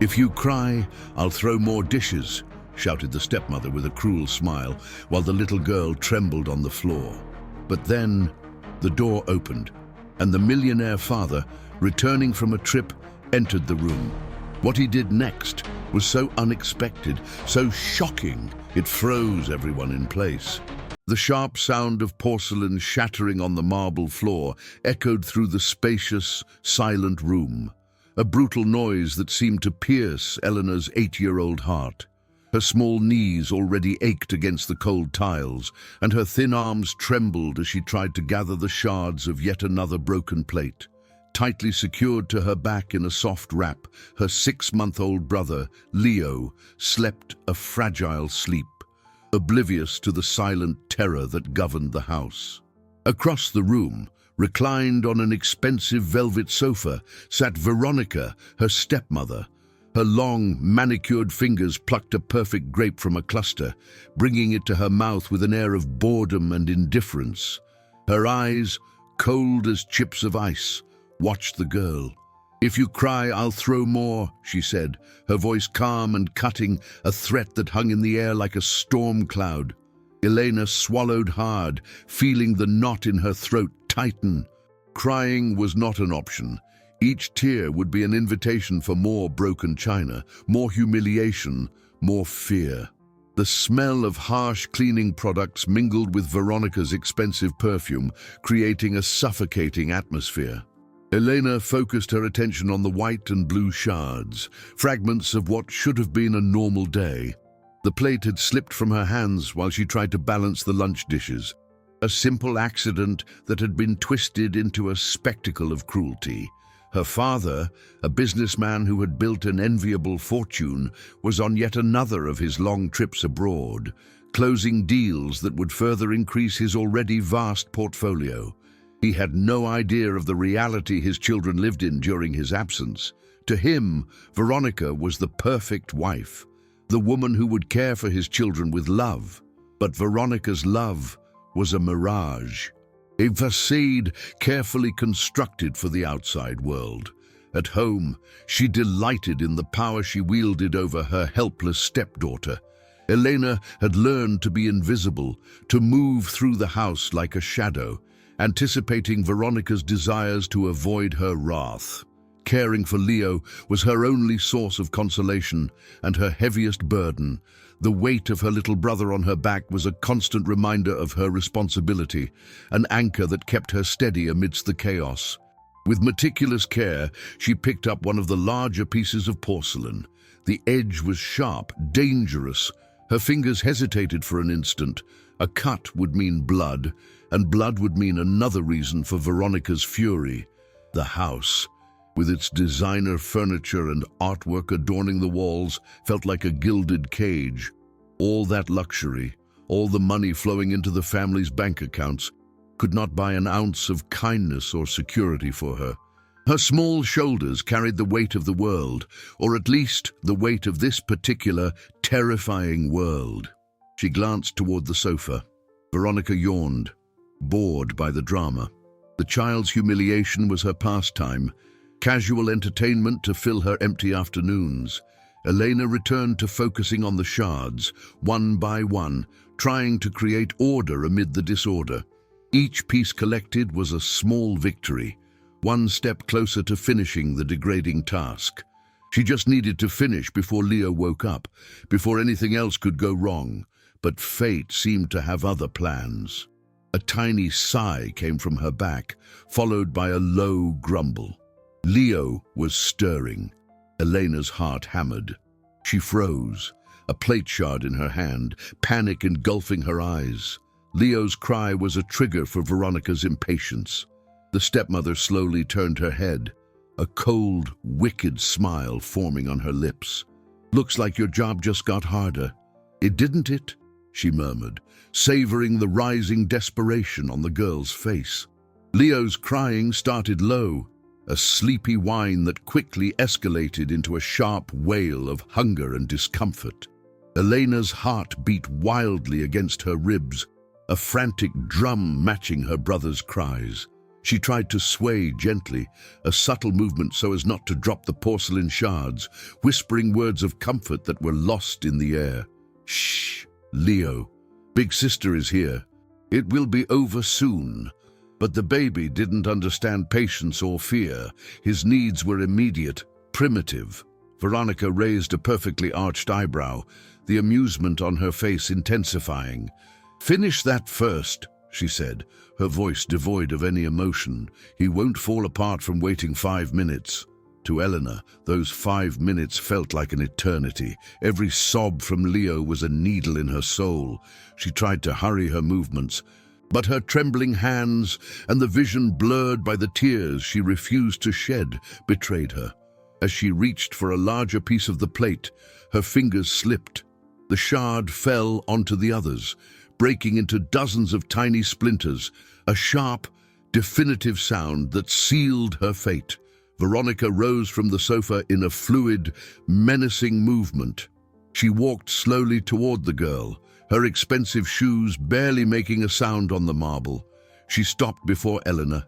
"If you cry, I'll throw more dishes," shouted the stepmother with a cruel smile, while the little girl trembled on the floor. But then the door opened, and the millionaire father, returning from a trip, entered the room. What he did next was so unexpected, so shocking, it froze everyone in place. The sharp sound of porcelain shattering on the marble floor echoed through the spacious, silent room, a brutal noise that seemed to pierce Eleanor's 8-year-old heart. Her small knees already ached against the cold tiles, and her thin arms trembled as she tried to gather the shards of yet another broken plate. Tightly secured to her back in a soft wrap, her 6-month-old brother, Leo, slept a fragile sleep, oblivious to the silent terror that governed the house. Across the room, reclined on an expensive velvet sofa, sat Veronica, her stepmother. Her long, manicured fingers plucked a perfect grape from a cluster, bringing it to her mouth with an air of boredom and indifference. Her eyes, cold as chips of ice, watched the girl. "If you cry, I'll throw more," she said, her voice calm and cutting, a threat that hung in the air like a storm cloud. Elena swallowed hard, feeling the knot in her throat tighten. Crying was not an option. Each tear would be an invitation for more broken china, more humiliation, more fear. The smell of harsh cleaning products mingled with Veronica's expensive perfume, creating a suffocating atmosphere. Elena focused her attention on the white and blue shards, fragments of what should have been a normal day. The plate had slipped from her hands while she tried to balance the lunch dishes, a simple accident that had been twisted into a spectacle of cruelty. Her father, a businessman who had built an enviable fortune, was on yet another of his long trips abroad, closing deals that would further increase his already vast portfolio. He had no idea of the reality his children lived in during his absence. To him, Veronica was the perfect wife, the woman who would care for his children with love. But Veronica's love was a mirage, a facade carefully constructed for the outside world. At home, she delighted in the power she wielded over her helpless stepdaughter. Elena had learned to be invisible, to move through the house like a shadow, anticipating Veronica's desires to avoid her wrath. Caring for Leo was her only source of consolation and her heaviest burden. The weight of her little brother on her back was a constant reminder of her responsibility, an anchor that kept her steady amidst the chaos. With meticulous care, she picked up one of the larger pieces of porcelain. The edge was sharp, dangerous. Her fingers hesitated for an instant. A cut would mean blood, and blood would mean another reason for Veronica's fury. The house, with its designer furniture and artwork adorning the walls, felt like a gilded cage. All that luxury, all the money flowing into the family's bank accounts, could not buy an ounce of kindness or security for her. Her small shoulders carried the weight of the world, or at least the weight of this particular, terrifying world. She glanced toward the sofa. Veronica yawned, bored by the drama. The child's humiliation was her pastime, casual entertainment to fill her empty afternoons. Elena returned to focusing on the shards, one by one, trying to create order amid the disorder. Each piece collected was a small victory, one step closer to finishing the degrading task. She just needed to finish before Leo woke up, before anything else could go wrong. But fate seemed to have other plans. A tiny sigh came from her back, followed by a low grumble. Leo was stirring. Elena's heart hammered. She froze, a plate shard in her hand, panic engulfing her eyes. Leo's cry was a trigger for Veronica's impatience. The stepmother slowly turned her head, a cold, wicked smile forming on her lips. "Looks like your job just got harder." "It didn't it?" she murmured, savoring the rising desperation on the girl's face. Leo's crying started low, a sleepy whine that quickly escalated into a sharp wail of hunger and discomfort. Elena's heart beat wildly against her ribs, a frantic drum matching her brother's cries. She tried to sway gently, a subtle movement so as not to drop the porcelain shards, whispering words of comfort that were lost in the air. "Shh, Leo. Big sister is here. It will be over soon." But the baby didn't understand patience or fear. His needs were immediate, primitive. Veronica raised a perfectly arched eyebrow, the amusement on her face intensifying. "Finish that first," she said, her voice devoid of any emotion. "He won't fall apart from waiting 5 minutes." To Eleanor, those 5 minutes felt like an eternity. Every sob from Leo was a needle in her soul. She tried to hurry her movements, but her trembling hands and the vision blurred by the tears she refused to shed betrayed her. As she reached for a larger piece of the plate, her fingers slipped. The shard fell onto the others, breaking into dozens of tiny splinters, a sharp, definitive sound that sealed her fate. Veronica rose from the sofa in a fluid, menacing movement. She walked slowly toward the girl, her expensive shoes barely making a sound on the marble. She stopped before Eleanor,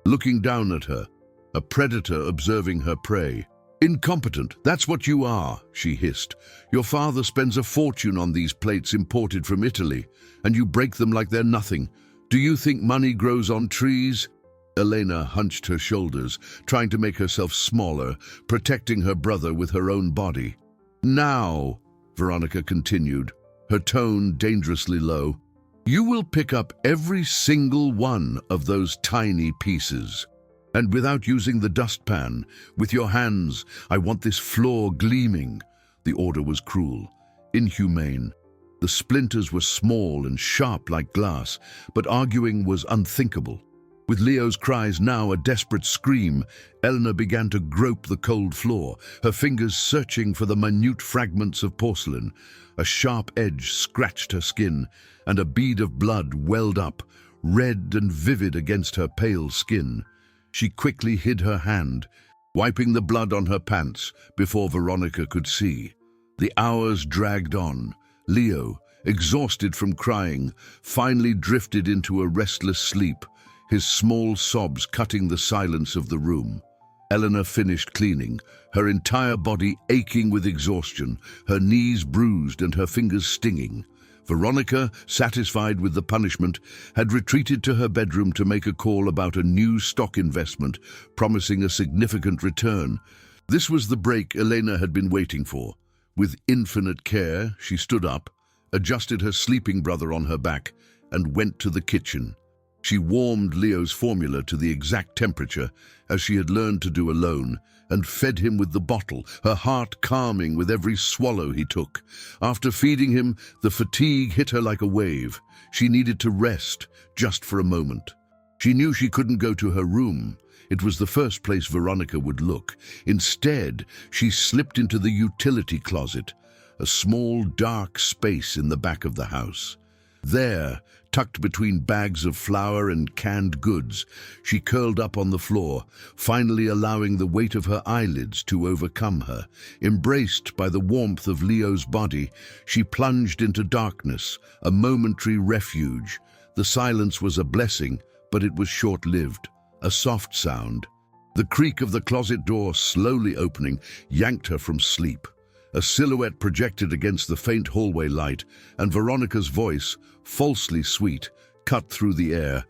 looking down at her, a predator observing her prey. "Incompetent, that's what you are," she hissed. "Your father spends a fortune on these plates imported from Italy, and you break them like they're nothing. Do you think money grows on trees?" Elena hunched her shoulders, trying to make herself smaller, protecting her brother with her own body. "Now," Veronica continued, her tone dangerously low, "you will pick up every single one of those tiny pieces. And without using the dustpan, with your hands, I want this floor gleaming." The order was cruel, inhumane. The splinters were small and sharp like glass, but arguing was unthinkable. With Leo's cries now a desperate scream, Eleanor began to grope the cold floor, her fingers searching for the minute fragments of porcelain. A sharp edge scratched her skin, and a bead of blood welled up, red and vivid against her pale skin. She quickly hid her hand, wiping the blood on her pants before Veronica could see. The hours dragged on. Leo, exhausted from crying, finally drifted into a restless sleep, his small sobs cutting the silence of the room. Eleanor finished cleaning, her entire body aching with exhaustion, her knees bruised and her fingers stinging. Veronica, satisfied with the punishment, had retreated to her bedroom to make a call about a new stock investment, promising a significant return. This was the break Elena had been waiting for. With infinite care, she stood up, adjusted her sleeping brother on her back, and went to the kitchen. She warmed Leo's formula to the exact temperature, as she had learned to do alone, and fed him with the bottle, her heart calming with every swallow he took. After feeding him, the fatigue hit her like a wave. She needed to rest, just for a moment. She knew she couldn't go to her room. It was the first place Veronica would look. Instead, she slipped into the utility closet, a small, dark space in the back of the house. There, tucked between bags of flour and canned goods, she curled up on the floor, finally allowing the weight of her eyelids to overcome her. Embraced by the warmth of Leo's body, she plunged into darkness, a momentary refuge. The silence was a blessing, but it was short-lived. A soft sound, the creak of the closet door slowly opening, yanked her from sleep. A silhouette projected against the faint hallway light, and Veronica's voice, falsely sweet, cut through the air.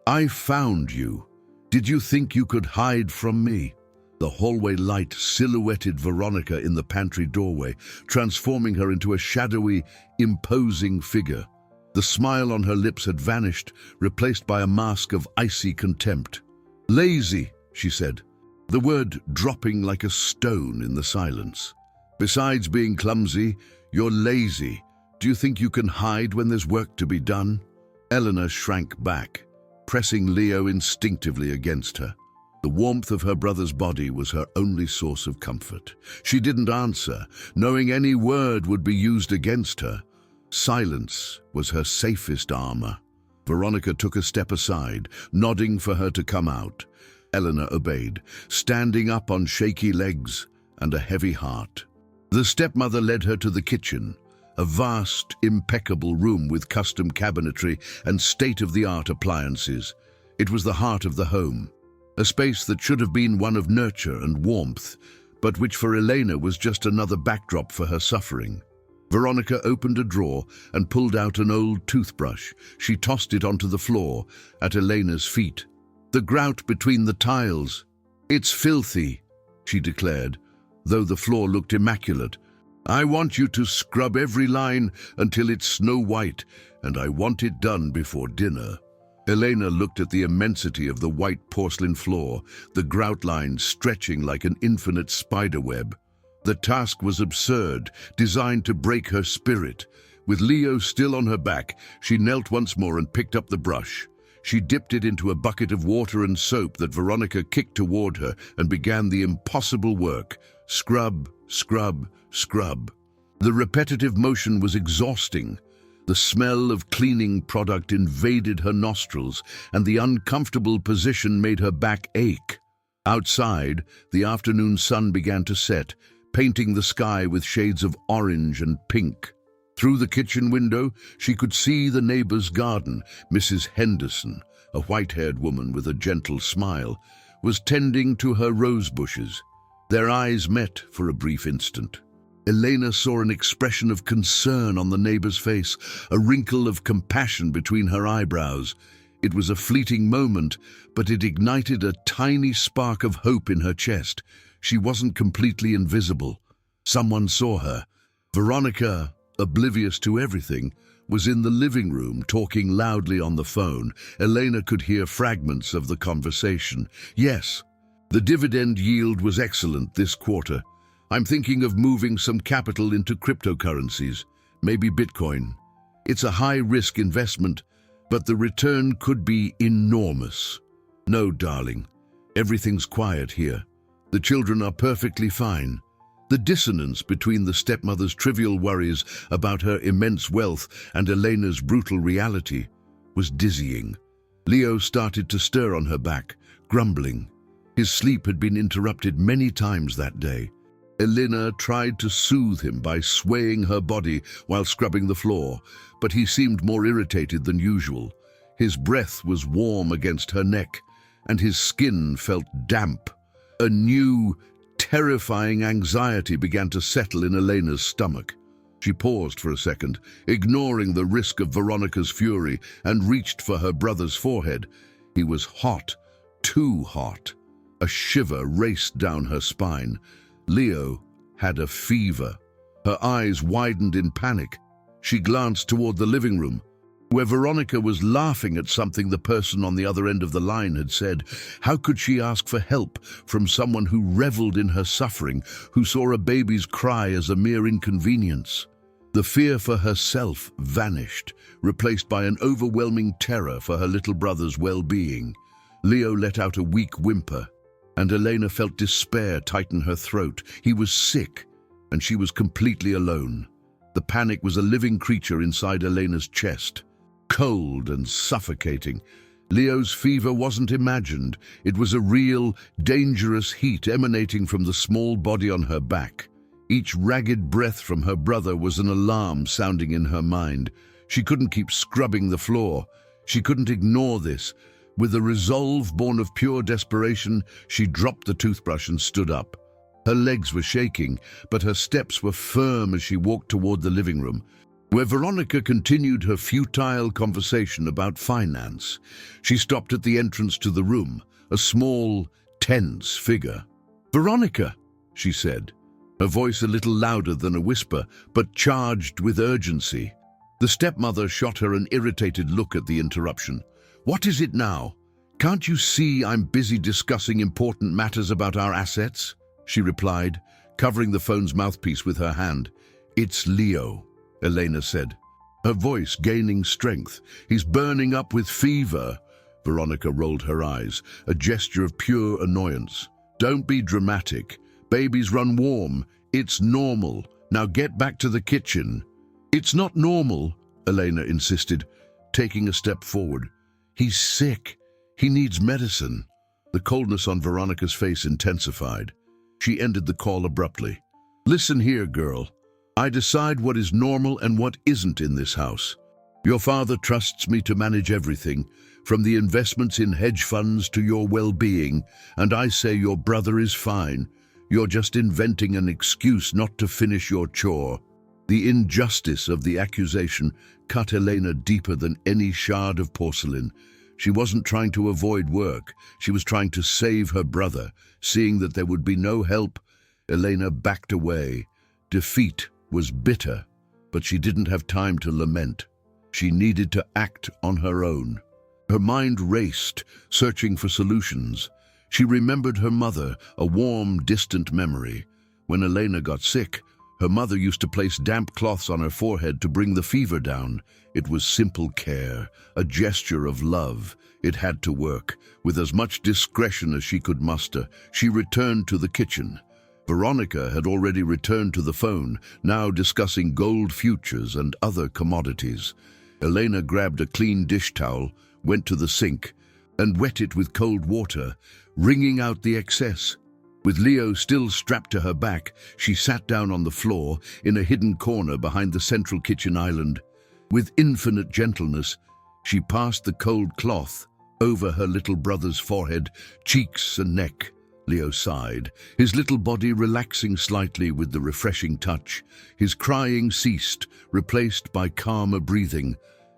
"I found you. Did you think you could hide from me?" The hallway light silhouetted Veronica in the pantry doorway, transforming her into a shadowy, imposing figure. The smile on her lips had vanished, replaced by a mask of icy contempt. "Lazy," she said, the word dropping like a stone in the silence. "Besides being clumsy, you're lazy. Do you think you can hide when there's work to be done?" Eleanor shrank back, pressing Leo instinctively against her. The warmth of her brother's body was her only source of comfort. She didn't answer, knowing any word would be used against her. Silence was her safest armor. Veronica took a step aside, nodding for her to come out. Eleanor obeyed, standing up on shaky legs and a heavy heart. The stepmother led her to the kitchen, a vast, impeccable room with custom cabinetry and state-of-the-art appliances. It was the heart of the home, a space that should have been one of nurture and warmth, but which for Elena was just another backdrop for her suffering. Veronica opened a drawer and pulled out an old toothbrush. She tossed it onto the floor at Elena's feet. The grout between the tiles. "It's filthy," she declared, though the floor looked immaculate. "I want you to scrub every line until it's snow white, and I want it done before dinner." Elena looked at the immensity of the white porcelain floor, the grout lines stretching like an infinite spiderweb. The task was absurd, designed to break her spirit. With Leo still on her back, she knelt once more and picked up the brush. She dipped it into a bucket of water and soap that Veronica kicked toward her and began the impossible work. Scrub, scrub, scrub. The repetitive motion was exhausting. The smell of cleaning product invaded her nostrils, and the uncomfortable position made her back ache. Outside, the afternoon sun began to set, painting the sky with shades of orange and pink. Through the kitchen window, she could see the neighbor's garden. Mrs. Henderson, a white-haired woman with a gentle smile, was tending to her rose bushes. Their eyes met for a brief instant. Elena saw an expression of concern on the neighbor's face, a wrinkle of compassion between her eyebrows. It was a fleeting moment, but it ignited a tiny spark of hope in her chest. She wasn't completely invisible. Someone saw her. Veronica, oblivious to everything, was in the living room talking loudly on the phone. Elena could hear fragments of the conversation. "Yes, the dividend yield was excellent this quarter. I'm thinking of moving some capital into cryptocurrencies, maybe Bitcoin. It's a high-risk investment, but the return could be enormous." "No, darling. Everything's quiet here. The children are perfectly fine." The dissonance between the stepmother's trivial worries about her immense wealth and Elena's brutal reality was dizzying. Leo started to stir on her back, grumbling. His sleep had been interrupted many times that day. Elena tried to soothe him by swaying her body while scrubbing the floor, but he seemed more irritated than usual. His breath was warm against her neck, and his skin felt damp. A new, terrifying anxiety began to settle in Elena's stomach. She paused for a second, ignoring the risk of Veronica's fury, and reached for her brother's forehead. He was hot, too hot. A shiver raced down her spine. Leo had a fever. Her eyes widened in panic. She glanced toward the living room, where Veronica was laughing at something the person on the other end of the line had said. How could she ask for help from someone who reveled in her suffering, who saw a baby's cry as a mere inconvenience? The fear for herself vanished, replaced by an overwhelming terror for her little brother's well-being. Leo let out a weak whimper, and Elena felt despair tighten her throat. He was sick, and she was completely alone. The panic was a living creature inside Elena's chest, cold and suffocating. Leo's fever wasn't imagined. It was a real, dangerous heat emanating from the small body on her back. Each ragged breath from her brother was an alarm sounding in her mind. She couldn't keep scrubbing the floor. She couldn't ignore this. With a resolve born of pure desperation, she dropped the toothbrush and stood up. Her legs were shaking, but her steps were firm as she walked toward the living room, where Veronica continued her futile conversation about finance. She stopped at the entrance to the room, a small, tense figure. "Veronica," she said, her voice a little louder than a whisper, but charged with urgency. The stepmother shot her an irritated look at the interruption. "What is it now? Can't you see I'm busy discussing important matters about our assets?" she replied, covering the phone's mouthpiece with her hand. "It's Leo," Elena said, her voice gaining strength. "He's burning up with fever." Veronica rolled her eyes, a gesture of pure annoyance. "Don't be dramatic. Babies run warm. It's normal. Now get back to the kitchen." "It's not normal," Elena insisted, taking a step forward. "He's sick. He needs medicine." The coldness on Veronica's face intensified. She ended the call abruptly. "Listen here, girl. I decide what is normal and what isn't in this house. Your father trusts me to manage everything, from the investments in hedge funds to your well-being, and I say your brother is fine. You're just inventing an excuse not to finish your chore." The injustice of the accusation cut Elena deeper than any shard of porcelain. She wasn't trying to avoid work. She was trying to save her brother. Seeing that there would be no help, Elena backed away. Defeat was bitter, but she didn't have time to lament. She needed to act on her own. Her mind raced, searching for solutions. She remembered her mother, a warm, distant memory. When Elena got sick, her mother used to place damp cloths on her forehead to bring the fever down. It was simple care, a gesture of love. It had to work. With as much discretion as she could muster, she returned to the kitchen. Veronica had already returned to the phone, now discussing gold futures and other commodities. Elena grabbed a clean dish towel, went to the sink, and wet it with cold water, wringing out the excess. With Leo still strapped to her back, she sat down on the floor in a hidden corner behind the central kitchen island. With infinite gentleness, she passed the cold cloth over her little brother's forehead, cheeks and neck. Leo sighed, his little body relaxing slightly with the refreshing touch. His crying ceased, replaced by calmer breathing.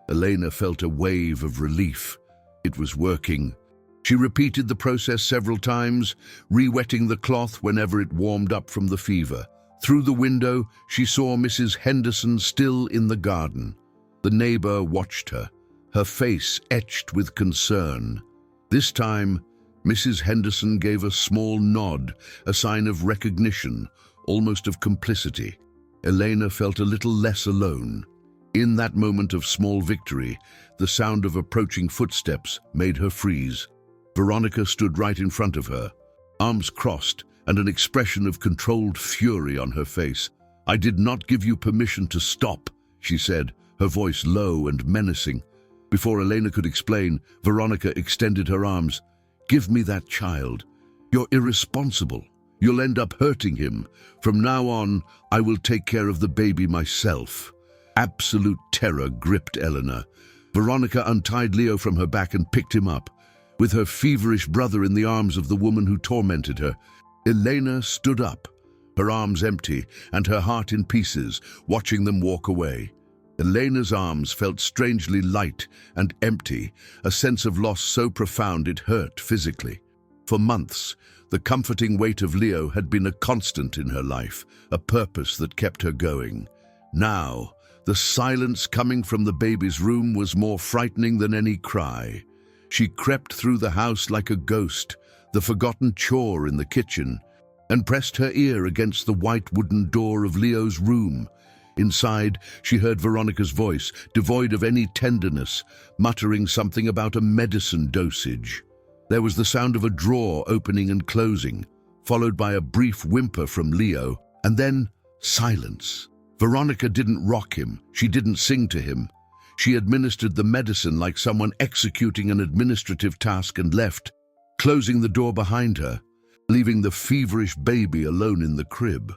Elena felt a wave of relief. It was working. She repeated the process several times, re-wetting the cloth whenever it warmed up from the fever. Through the window, she saw Mrs. Henderson still in the garden. The neighbor watched her, her face etched with concern. This time, Mrs. Henderson gave a small nod, a sign of recognition, almost of complicity. Elena felt a little less alone. In that moment of small victory, the sound of approaching footsteps made her freeze. Veronica stood right in front of her, arms crossed and an expression of controlled fury on her face. "I did not give you permission to stop," she said, her voice low and menacing. Before Elena could explain, Veronica extended her arms. "Give me that child. You're irresponsible. You'll end up hurting him. From now on, I will take care of the baby myself." Absolute terror gripped Elena. Veronica untied Leo from her back and picked him up. With her feverish brother in the arms of the woman who tormented her, Elena stood up, her arms empty and her heart in pieces, watching them walk away. Elena's arms felt strangely light and empty, a sense of loss so profound it hurt physically. For months, the comforting weight of Leo had been a constant in her life, a purpose that kept her going. Now, the silence coming from the baby's room was more frightening than any cry. She crept through the house like a ghost, the forgotten chore in the kitchen, and pressed her ear against the white wooden door of Leo's room. Inside, she heard Veronica's voice, devoid of any tenderness, muttering something about a medicine dosage. There was the sound of a drawer opening and closing, followed by a brief whimper from Leo, and then silence. Veronica didn't rock him, she didn't sing to him. She administered the medicine like someone executing an administrative task and left, closing the door behind her, leaving the feverish baby alone in the crib.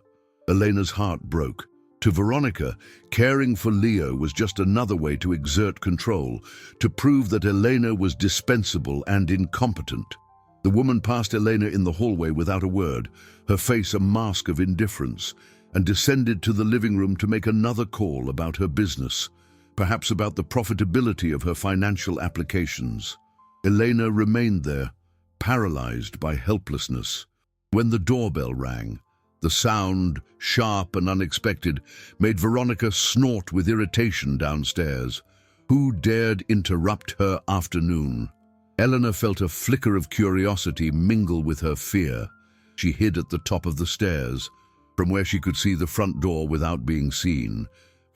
Elena's heart broke. To Veronica, caring for Leo was just another way to exert control, to prove that Elena was dispensable and incompetent. The woman passed Elena in the hallway without a word, her face a mask of indifference, and descended to the living room to make another call about her business, perhaps about the profitability of her financial applications. Elena remained there, paralyzed by helplessness. When the doorbell rang, the sound, sharp and unexpected, made Veronica snort with irritation downstairs. Who dared interrupt her afternoon? Elena felt a flicker of curiosity mingle with her fear. She hid at the top of the stairs, from where she could see the front door without being seen.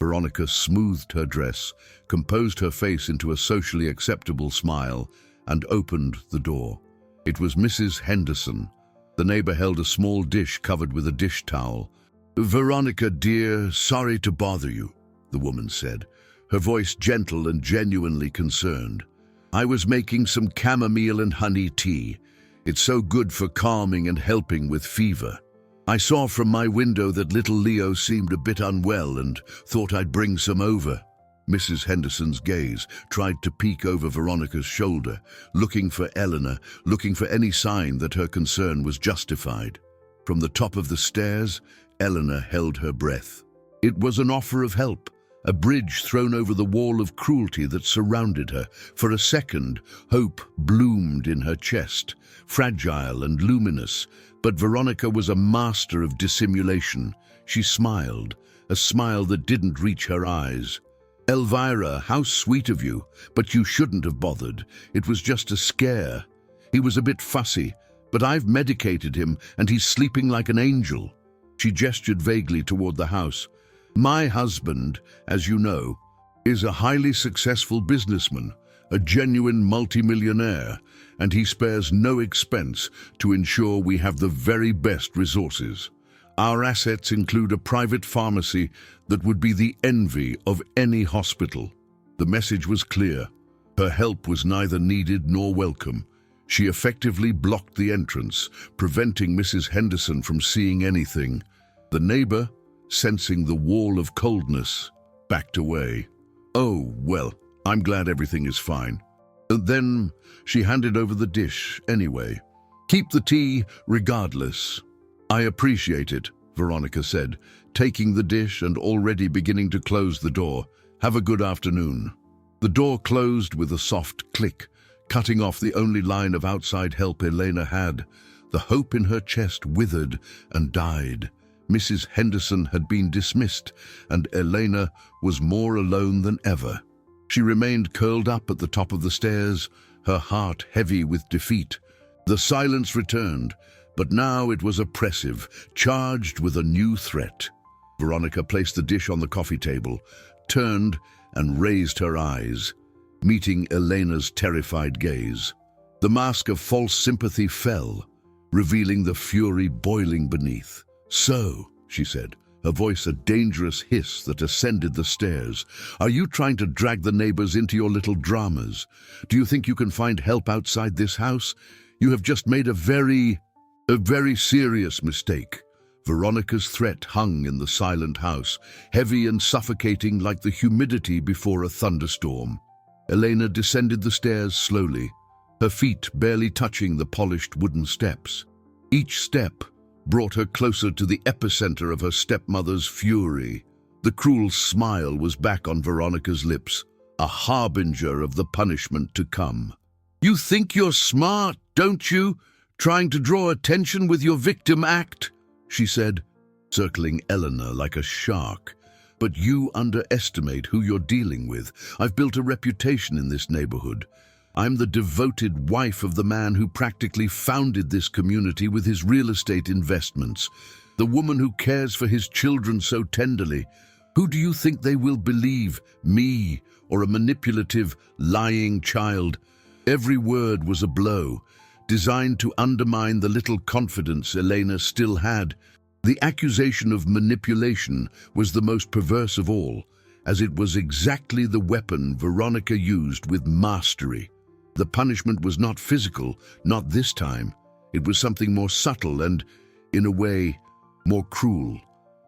Veronica smoothed her dress, composed her face into a socially acceptable smile, and opened the door. It was Mrs. Henderson. The neighbor held a small dish covered with a dish towel. "Veronica, dear, sorry to bother you," the woman said, her voice gentle and genuinely concerned. "I was making some chamomile and honey tea. It's so good for calming and helping with fever. I saw from my window that little Leo seemed a bit unwell and thought I'd bring some over." Mrs. Henderson's gaze tried to peek over Veronica's shoulder, looking for Eleanor, looking for any sign that her concern was justified. From the top of the stairs, Eleanor held her breath. It was an offer of help, a bridge thrown over the wall of cruelty that surrounded her. For a second, hope bloomed in her chest, fragile and luminous, but Veronica was a master of dissimulation. She smiled, a smile that didn't reach her eyes. "Elvira, how sweet of you, but you shouldn't have bothered. It was just a scare. He was a bit fussy, but I've medicated him and he's sleeping like an angel." She gestured vaguely toward the house. "My husband, as you know, is a highly successful businessman, a genuine multimillionaire, and he spares no expense to ensure we have the very best resources. Our assets include a private pharmacy that would be the envy of any hospital." The message was clear. Her help was neither needed nor welcome. She effectively blocked the entrance, preventing Mrs. Henderson from seeing anything. The neighbor, sensing the wall of coldness, backed away. "Oh, well, I'm glad everything is fine." And then she handed over the dish anyway. "Keep the tea regardless." "I appreciate it," Veronica said, taking the dish and already beginning to close the door. "Have a good afternoon." The door closed with a soft click, cutting off the only line of outside help Elena had. The hope in her chest withered and died. Mrs. Henderson had been dismissed, and Elena was more alone than ever. She remained curled up at the top of the stairs, her heart heavy with defeat. The silence returned, but now it was oppressive, charged with a new threat. Veronica placed the dish on the coffee table, turned and raised her eyes, meeting Elena's terrified gaze. The mask of false sympathy fell, revealing the fury boiling beneath. "So," she said, her voice a dangerous hiss that ascended the stairs, "are you trying to drag the neighbors into your little dramas? Do you think you can find help outside this house? You have just made a very serious mistake." Veronica's threat hung in the silent house, heavy and suffocating like the humidity before a thunderstorm. Elena descended the stairs slowly, her feet barely touching the polished wooden steps. Each step brought her closer to the epicenter of her stepmother's fury. The cruel smile was back on Veronica's lips, a harbinger of the punishment to come. "You think you're smart, don't you? Trying to draw attention with your victim act," she said, circling Eleanor like a shark. "But you underestimate who you're dealing with. I've built a reputation in this neighborhood. I'm the devoted wife of the man who practically founded this community with his real estate investments, the woman who cares for his children so tenderly. Who do you think they will believe, me or a manipulative, lying child?" Every word was a blow, designed to undermine the little confidence Elena still had. The accusation of manipulation was the most perverse of all, as it was exactly the weapon Veronica used with mastery. The punishment was not physical, not this time. It was something more subtle and, in a way, more cruel.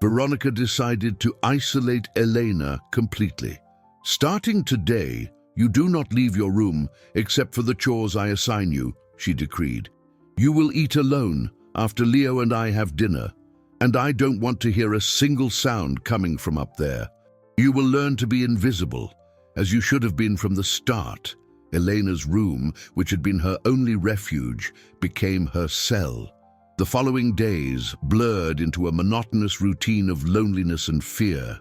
Veronica decided to isolate Elena completely. "Starting today, you do not leave your room except for the chores I assign you," she decreed. "You will eat alone after Leo and I have dinner, and I don't want to hear a single sound coming from up there. You will learn to be invisible, as you should have been from the start." Elena's room, which had been her only refuge, became her cell. The following days blurred into a monotonous routine of loneliness and fear.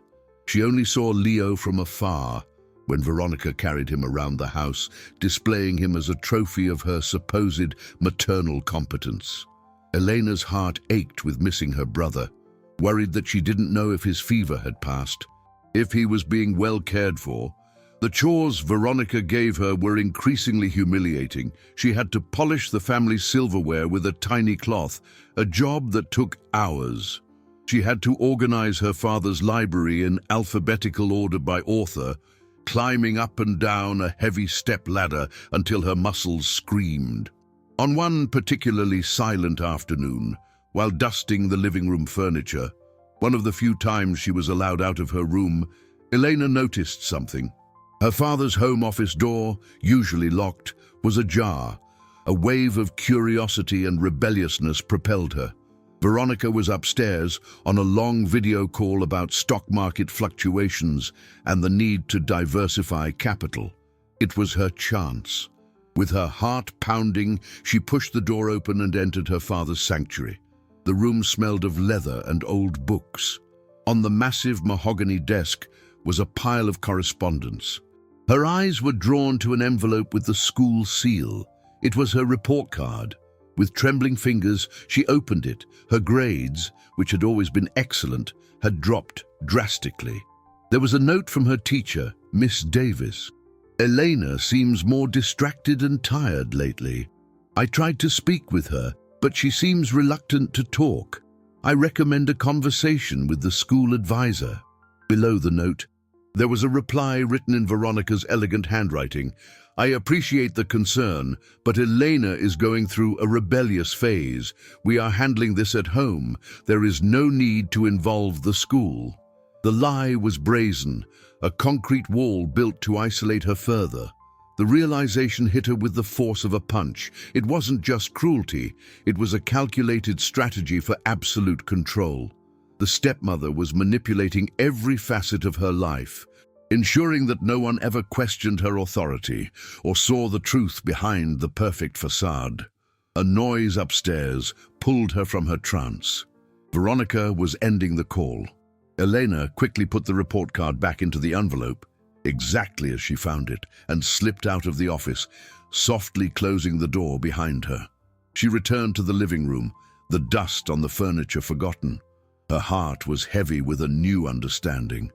She only saw Leo from afar, when Veronica carried him around the house, displaying him as a trophy of her supposed maternal competence. Elena's heart ached with missing her brother, worried that she didn't know if his fever had passed, if he was being well cared for. The chores Veronica gave her were increasingly humiliating. She had to polish the family silverware with a tiny cloth, a job that took hours. She had to organize her father's library in alphabetical order by author, climbing up and down a heavy step ladder until her muscles screamed. On one particularly silent afternoon, while dusting the living room furniture, one of the few times she was allowed out of her room, Elena noticed something. Her father's home office door, usually locked, was ajar. A wave of curiosity and rebelliousness propelled her. Veronica was upstairs on a long video call about stock market fluctuations and the need to diversify capital. It was her chance. With her heart pounding, she pushed the door open and entered her father's sanctuary. The room smelled of leather and old books. On the massive mahogany desk was a pile of correspondence. Her eyes were drawn to an envelope with the school seal. It was her report card. With trembling fingers, she opened it. Her grades, which had always been excellent, had dropped drastically. There was a note from her teacher, Miss Davis. Elena seems more distracted and tired lately. I tried to speak with her, but she seems reluctant to talk. I recommend a conversation with the school advisor. Below the note, there was a reply written in Veronica's elegant handwriting. I appreciate the concern, but Elena is going through a rebellious phase. We are handling this at home. There is no need to involve the school. The lie was brazen, a concrete wall built to isolate her further. The realization hit her with the force of a punch. It wasn't just cruelty, it was a calculated strategy for absolute control. The stepmother was manipulating every facet of her life, ensuring that no one ever questioned her authority or saw the truth behind the perfect facade. A noise upstairs pulled her from her trance. Veronica was ending the call. Elena quickly put the report card back into the envelope, exactly as she found it, and slipped out of the office, softly closing the door behind her. She returned to the living room, the dust on the furniture forgotten. Her heart was heavy with a new understanding.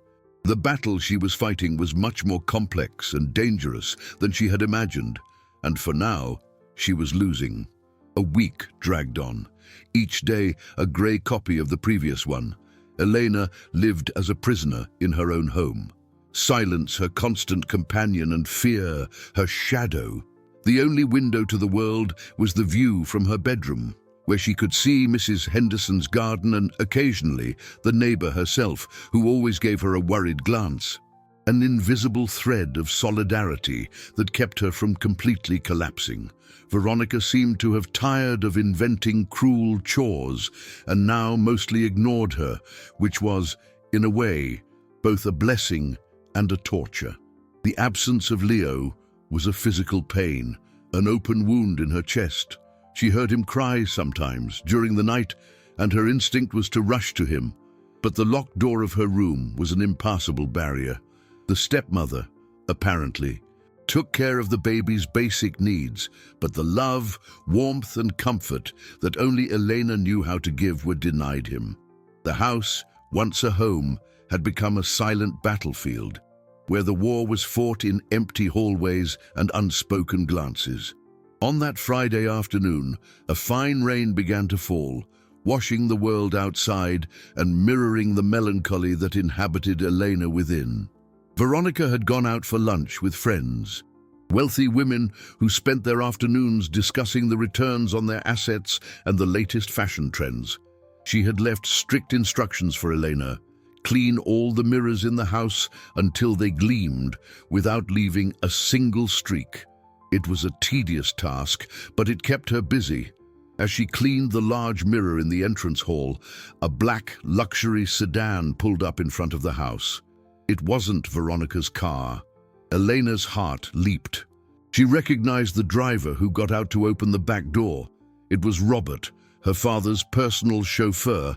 The battle she was fighting was much more complex and dangerous than she had imagined, and for now, she was losing. A week dragged on, each day a grey copy of the previous one. Elena lived as a prisoner in her own home. Silence, her constant companion, and fear, her shadow. The only window to the world was the view from her bedroom, where she could see Mrs. Henderson's garden and, occasionally, the neighbor herself, who always gave her a worried glance. An invisible thread of solidarity that kept her from completely collapsing. Veronica seemed to have tired of inventing cruel chores and now mostly ignored her, which was, in a way, both a blessing and a torture. The absence of Leo was a physical pain, an open wound in her chest. She heard him cry sometimes during the night, and her instinct was to rush to him. But the locked door of her room was an impassable barrier. The stepmother, apparently, took care of the baby's basic needs, but the love, warmth, and comfort that only Elena knew how to give were denied him. The house, once a home, had become a silent battlefield, where the war was fought in empty hallways and unspoken glances. On that Friday afternoon, a fine rain began to fall, washing the world outside and mirroring the melancholy that inhabited Elena within. Veronica had gone out for lunch with friends, wealthy women who spent their afternoons discussing the returns on their assets and the latest fashion trends. She had left strict instructions for Elena: clean all the mirrors in the house until they gleamed without leaving a single streak. It was a tedious task, but it kept her busy. As she cleaned the large mirror in the entrance hall, a black luxury sedan pulled up in front of the house. It wasn't Veronica's car. Elena's heart leaped. She recognized the driver who got out to open the back door. It was Robert, her father's personal chauffeur,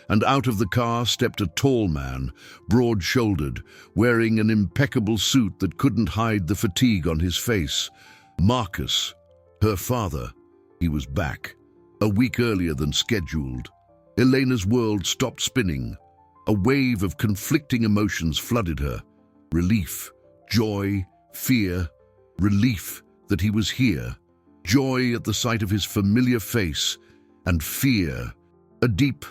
and out of the car stepped a tall man, broad-shouldered, wearing an impeccable suit that couldn't hide the fatigue on his face. Marcus, her father. He was back, a week earlier than scheduled. Elena's world stopped spinning. A wave of conflicting emotions flooded her. Relief, joy, fear. Relief that he was here. Joy at the sight of his familiar face. And fear. A deep,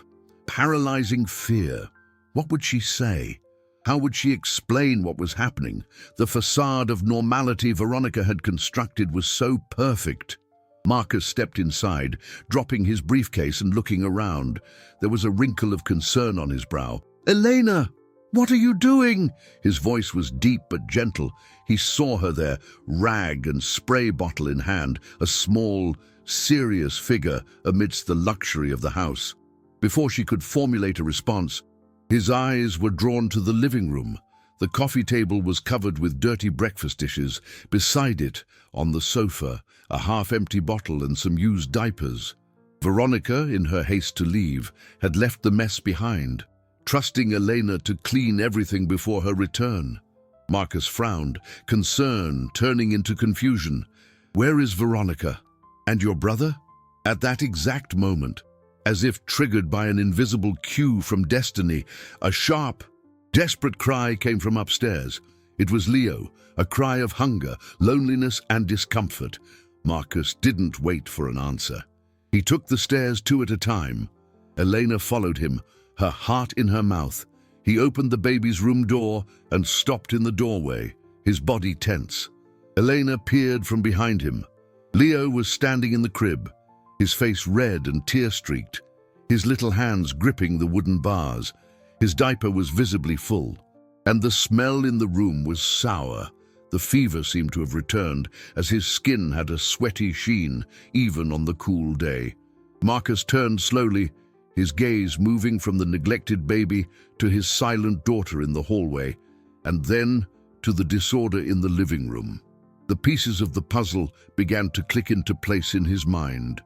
paralyzing fear. What would she say? How would she explain what was happening? The facade of normality Veronica had constructed was so perfect. Marcus stepped inside, dropping his briefcase and looking around. There was a wrinkle of concern on his brow. "Elena!" "What are you doing?" His voice was deep but gentle. He saw her there, rag and spray bottle in hand, a small, serious figure amidst the luxury of the house. Before she could formulate a response, his eyes were drawn to the living room. The coffee table was covered with dirty breakfast dishes. Beside it, on the sofa, a half-empty bottle and some used diapers. Veronica, in her haste to leave, had left the mess behind, trusting Elena to clean everything before her return. Marcus frowned, concern turning into confusion. "Where is Veronica? And your brother?" At that exact moment, as if triggered by an invisible cue from destiny, a sharp, desperate cry came from upstairs. It was Leo, a cry of hunger, loneliness, and discomfort. Marcus didn't wait for an answer. He took the stairs two at a time. Elena followed him, her heart in her mouth. He opened the baby's room door and stopped in the doorway, his body tense. Elena peered from behind him. Leo was standing in the crib, his face red and tear-streaked, his little hands gripping the wooden bars. His diaper was visibly full, and the smell in the room was sour. The fever seemed to have returned, as his skin had a sweaty sheen, even on the cool day. Marcus turned slowly, his gaze moving from the neglected baby to his silent daughter in the hallway, and then to the disorder in the living room. The pieces of the puzzle began to click into place in his mind,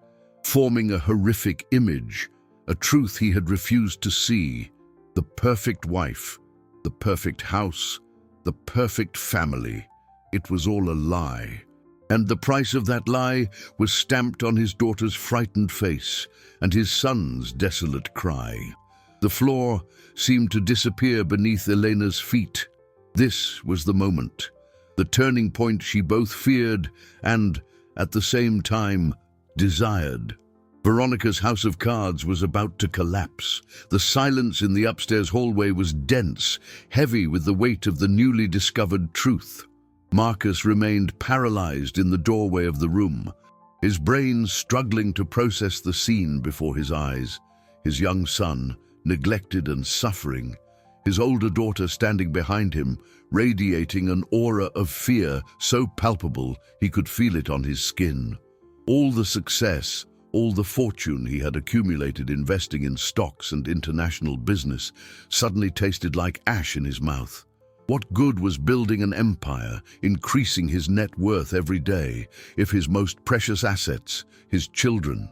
forming a horrific image, a truth he had refused to see. The perfect wife, the perfect house, the perfect family. It was all a lie. And the price of that lie was stamped on his daughter's frightened face and his son's desolate cry. The floor seemed to disappear beneath Elena's feet. This was the moment, the turning point she both feared and, at the same time, desired. Veronica's house of cards was about to collapse. The silence in the upstairs hallway was dense, heavy with the weight of the newly discovered truth. Marcus remained paralyzed in the doorway of the room, his brain struggling to process the scene before his eyes. His young son, neglected and suffering, his older daughter standing behind him, radiating an aura of fear so palpable he could feel it on his skin. All the success, all the fortune he had accumulated investing in stocks and international business suddenly tasted like ash in his mouth. What good was building an empire, increasing his net worth every day, if his most precious assets, his children,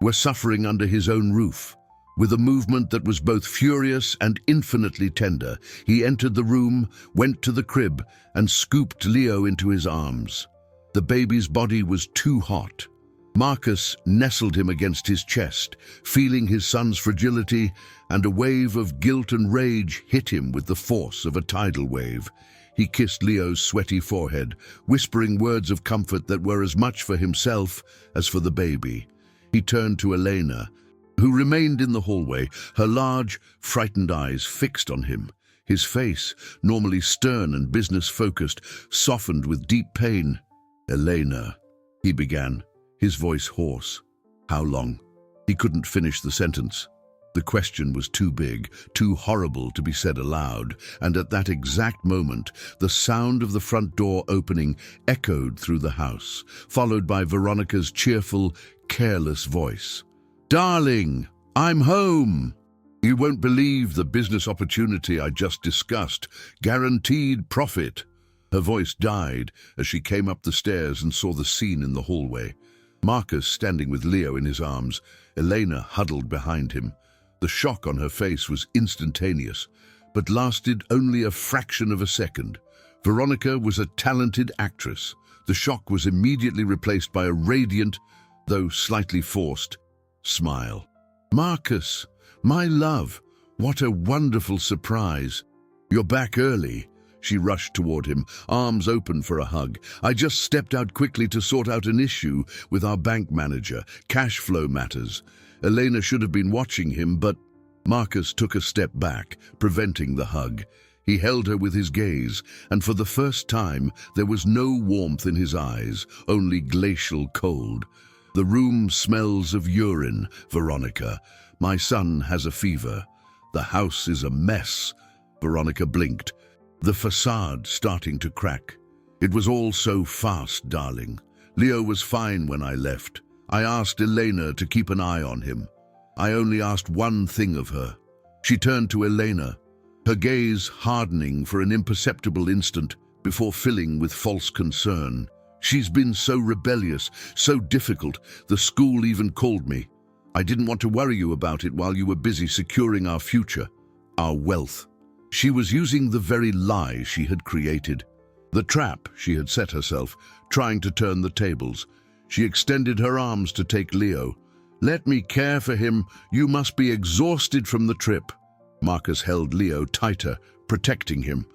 were suffering under his own roof? With a movement that was both furious and infinitely tender, he entered the room, went to the crib, and scooped Leo into his arms. The baby's body was too hot. Marcus nestled him against his chest, feeling his son's fragility, and a wave of guilt and rage hit him with the force of a tidal wave. He kissed Leo's sweaty forehead, whispering words of comfort that were as much for himself as for the baby. He turned to Elena, who remained in the hallway, her large, frightened eyes fixed on him. His face, normally stern and business-focused, softened with deep pain. "Elena," he began, his voice hoarse. "How long?" He couldn't finish the sentence. The question was too big, too horrible to be said aloud, and at that exact moment, the sound of the front door opening echoed through the house, followed by Veronica's cheerful, careless voice. "Darling, I'm home! You won't believe the business opportunity I just discussed. Guaranteed profit." Her voice died as she came up the stairs and saw the scene in the hallway. Marcus standing with Leo in his arms, Elena huddled behind him. The shock on her face was instantaneous, but lasted only a fraction of a second. Veronica was a talented actress. The shock was immediately replaced by a radiant, though slightly forced, smile. "Marcus, my love, what a wonderful surprise. You're back early." She rushed toward him, arms open for a hug. "I just stepped out quickly to sort out an issue with our bank manager, cash flow matters." Elena should have been watching him, but Marcus took a step back, preventing the hug. He held her with his gaze, and for the first time there was no warmth in his eyes, only glacial cold. "The room smells of urine, Veronica. My son has a fever. The house is a mess. Veronica blinked, the facade starting to crack. It was all so fast, darling. Leo was fine when I left. I asked Elena to keep an eye on him. I only asked one thing of her. She turned to Elena, her gaze hardening for an imperceptible instant before filling with false concern. She's been so rebellious, so difficult, the school even called me. I didn't want to worry you about it while you were busy securing our future, our wealth. She was using the very lie she had created, the trap she had set herself, trying to turn the tables. She extended her arms to take Leo. Let me care for him. You must be exhausted from the trip. Marcus held Leo tighter, protecting him.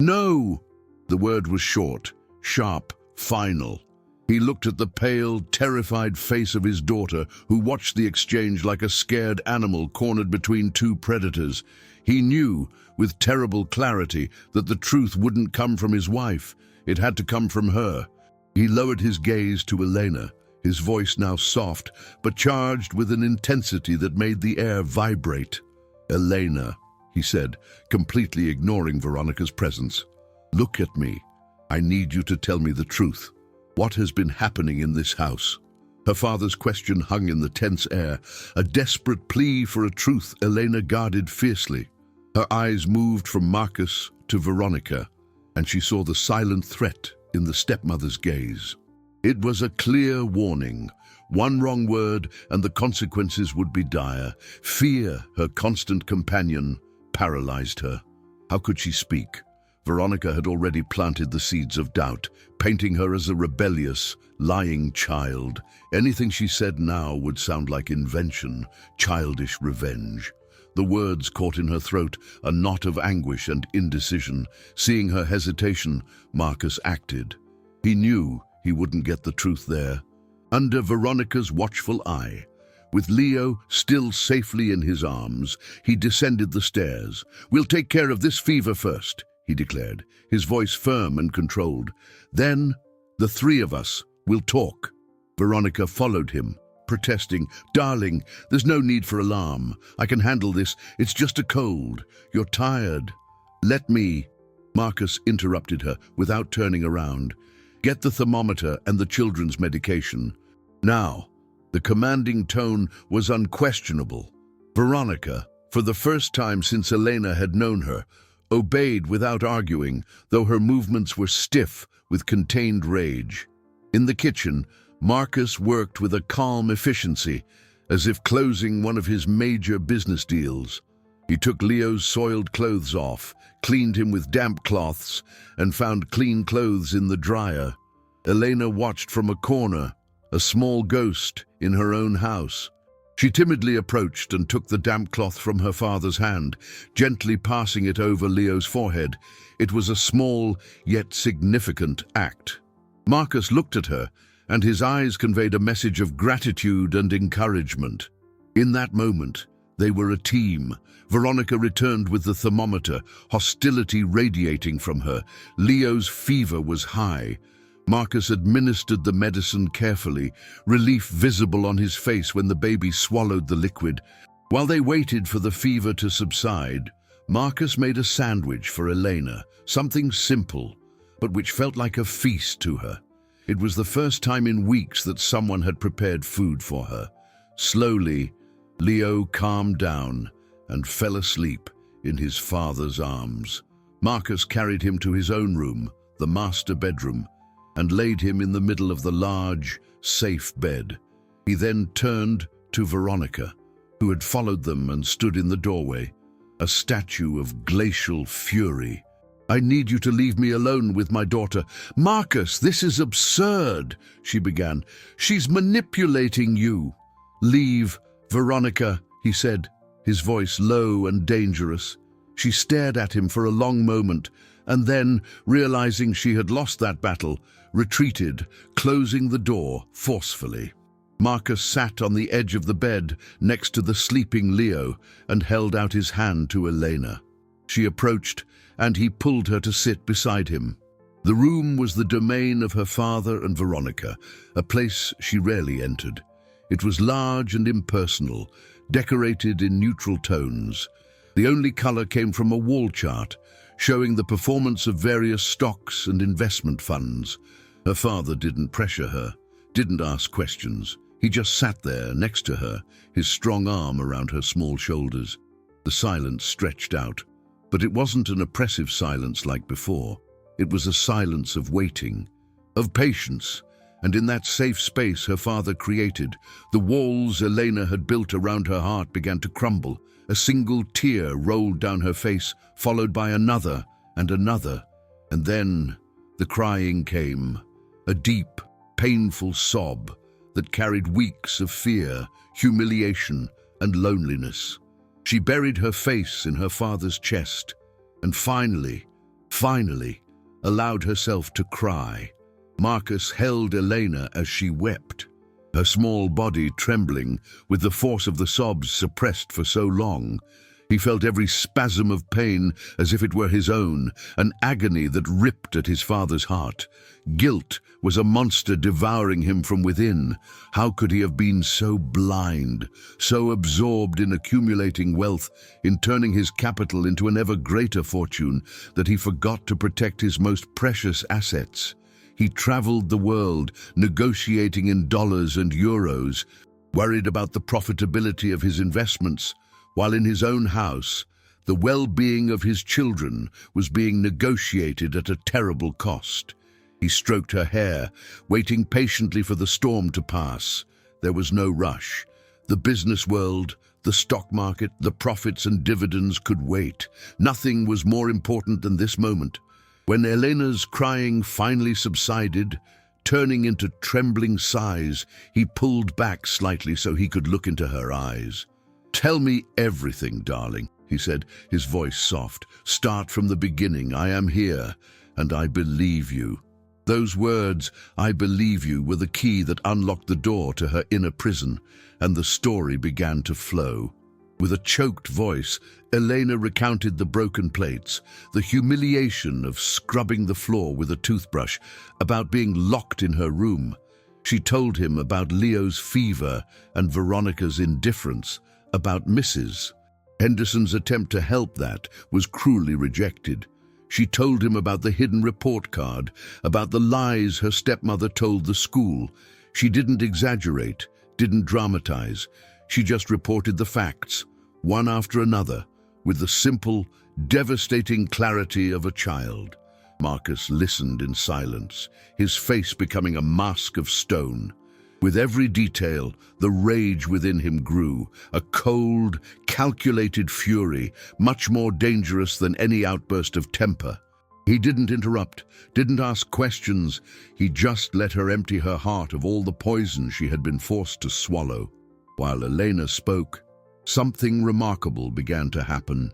No! The word was short, sharp, final. He looked at the pale, terrified face of his daughter, who watched the exchange like a scared animal cornered between two predators. He knew, with terrible clarity, that the truth wouldn't come from his wife. It had to come from her. He lowered his gaze to Elena, his voice now soft, but charged with an intensity that made the air vibrate. Elena, he said, completely ignoring Veronica's presence. Look at me. I need you to tell me the truth. What has been happening in this house? Her father's question hung in the tense air, a desperate plea for a truth Elena guarded fiercely. Her eyes moved from Marcus to Veronica, and she saw the silent threat in the stepmother's gaze. It was a clear warning. One wrong word and the consequences would be dire. Fear, her constant companion, paralyzed her. How could she speak? Veronica had already planted the seeds of doubt, painting her as a rebellious, lying child. Anything she said now would sound like invention, childish revenge. The words caught in her throat, a knot of anguish and indecision. Seeing her hesitation, Marcus acted. He knew he wouldn't get the truth there. Under Veronica's watchful eye, with Leo still safely in his arms, he descended the stairs. We'll take care of this fever first, he declared, his voice firm and controlled. Then, the three of us will talk. Veronica followed him, protesting. Darling, there's no need for alarm. I can handle this. It's just a cold. You're tired. Let me. Marcus interrupted her without turning around. Get the thermometer and the children's medication. Now, the commanding tone was unquestionable. Veronica, for the first time since Elena had known her, obeyed without arguing, though her movements were stiff with contained rage. In the kitchen, Marcus worked with a calm efficiency, as if closing one of his major business deals. He took Leo's soiled clothes off, cleaned him with damp cloths, and found clean clothes in the dryer. Elena watched from a corner, a small ghost in her own house. She timidly approached and took the damp cloth from her father's hand, gently passing it over Leo's forehead. It was a small, yet significant act. Marcus looked at her, and his eyes conveyed a message of gratitude and encouragement. In that moment, they were a team. Veronica returned with the thermometer, hostility radiating from her. Leo's fever was high. Marcus administered the medicine carefully, relief visible on his face when the baby swallowed the liquid. While they waited for the fever to subside, Marcus made a sandwich for Elena, something simple, but which felt like a feast to her. It was the first time in weeks that someone had prepared food for her. Slowly, Leo calmed down and fell asleep in his father's arms. Marcus carried him to his own room, the master bedroom, and laid him in the middle of the large, safe bed. He then turned to Veronica, who had followed them and stood in the doorway, a statue of glacial fury. I need you to leave me alone with my daughter. Marcus, this is absurd, she began. She's manipulating you. Leave, Veronica, he said, his voice low and dangerous. She stared at him for a long moment, and then, realizing she had lost that battle, retreated, closing the door forcefully. Marcus sat on the edge of the bed next to the sleeping Leo and held out his hand to Elena. She approached, and he pulled her to sit beside him. The room was the domain of her father and Veronica, a place she rarely entered. It was large and impersonal, decorated in neutral tones. The only color came from a wall chart, showing the performance of various stocks and investment funds. Her father didn't pressure her, didn't ask questions. He just sat there next to her, his strong arm around her small shoulders. The silence stretched out, but it wasn't an oppressive silence like before. It was a silence of waiting, of patience, and in that safe space her father created, the walls Elena had built around her heart began to crumble. A single tear rolled down her face, followed by another and another. And then the crying came, a deep, painful sob that carried weeks of fear, humiliation, and loneliness. She buried her face in her father's chest and finally, allowed herself to cry. Marcus held Elena as she wept, her small body trembling with the force of the sobs suppressed for so long. He felt every spasm of pain as if it were his own, an agony that ripped at his father's heart. Guilt was a monster devouring him from within. How could he have been so blind, so absorbed in accumulating wealth, in turning his capital into an ever greater fortune, that he forgot to protect his most precious assets? He traveled the world, negotiating in dollars and euros, worried about the profitability of his investments, while in his own house, the well-being of his children was being negotiated at a terrible cost. He stroked her hair, waiting patiently for the storm to pass. There was no rush. The business world, the stock market, the profits and dividends could wait. Nothing was more important than this moment. When Elena's crying finally subsided, turning into trembling sighs, he pulled back slightly so he could look into her eyes. "Tell me everything, darling," he said, his voice soft. "Start from the beginning. I am here, and I believe you." Those words, "I believe you," were the key that unlocked the door to her inner prison, and the story began to flow. With a choked voice, Elena recounted the broken plates, the humiliation of scrubbing the floor with a toothbrush, about being locked in her room. She told him about Leo's fever and Veronica's indifference, about Mrs. Henderson's attempt to help that was cruelly rejected. She told him about the hidden report card, about the lies her stepmother told the school. She didn't exaggerate, didn't dramatize. She just reported the facts, one after another, with the simple, devastating clarity of a child. Marcus listened in silence, his face becoming a mask of stone. With every detail, the rage within him grew, a cold, calculated fury, much more dangerous than any outburst of temper. He didn't interrupt, didn't ask questions. He just let her empty her heart of all the poison she had been forced to swallow. While Elena spoke, something remarkable began to happen.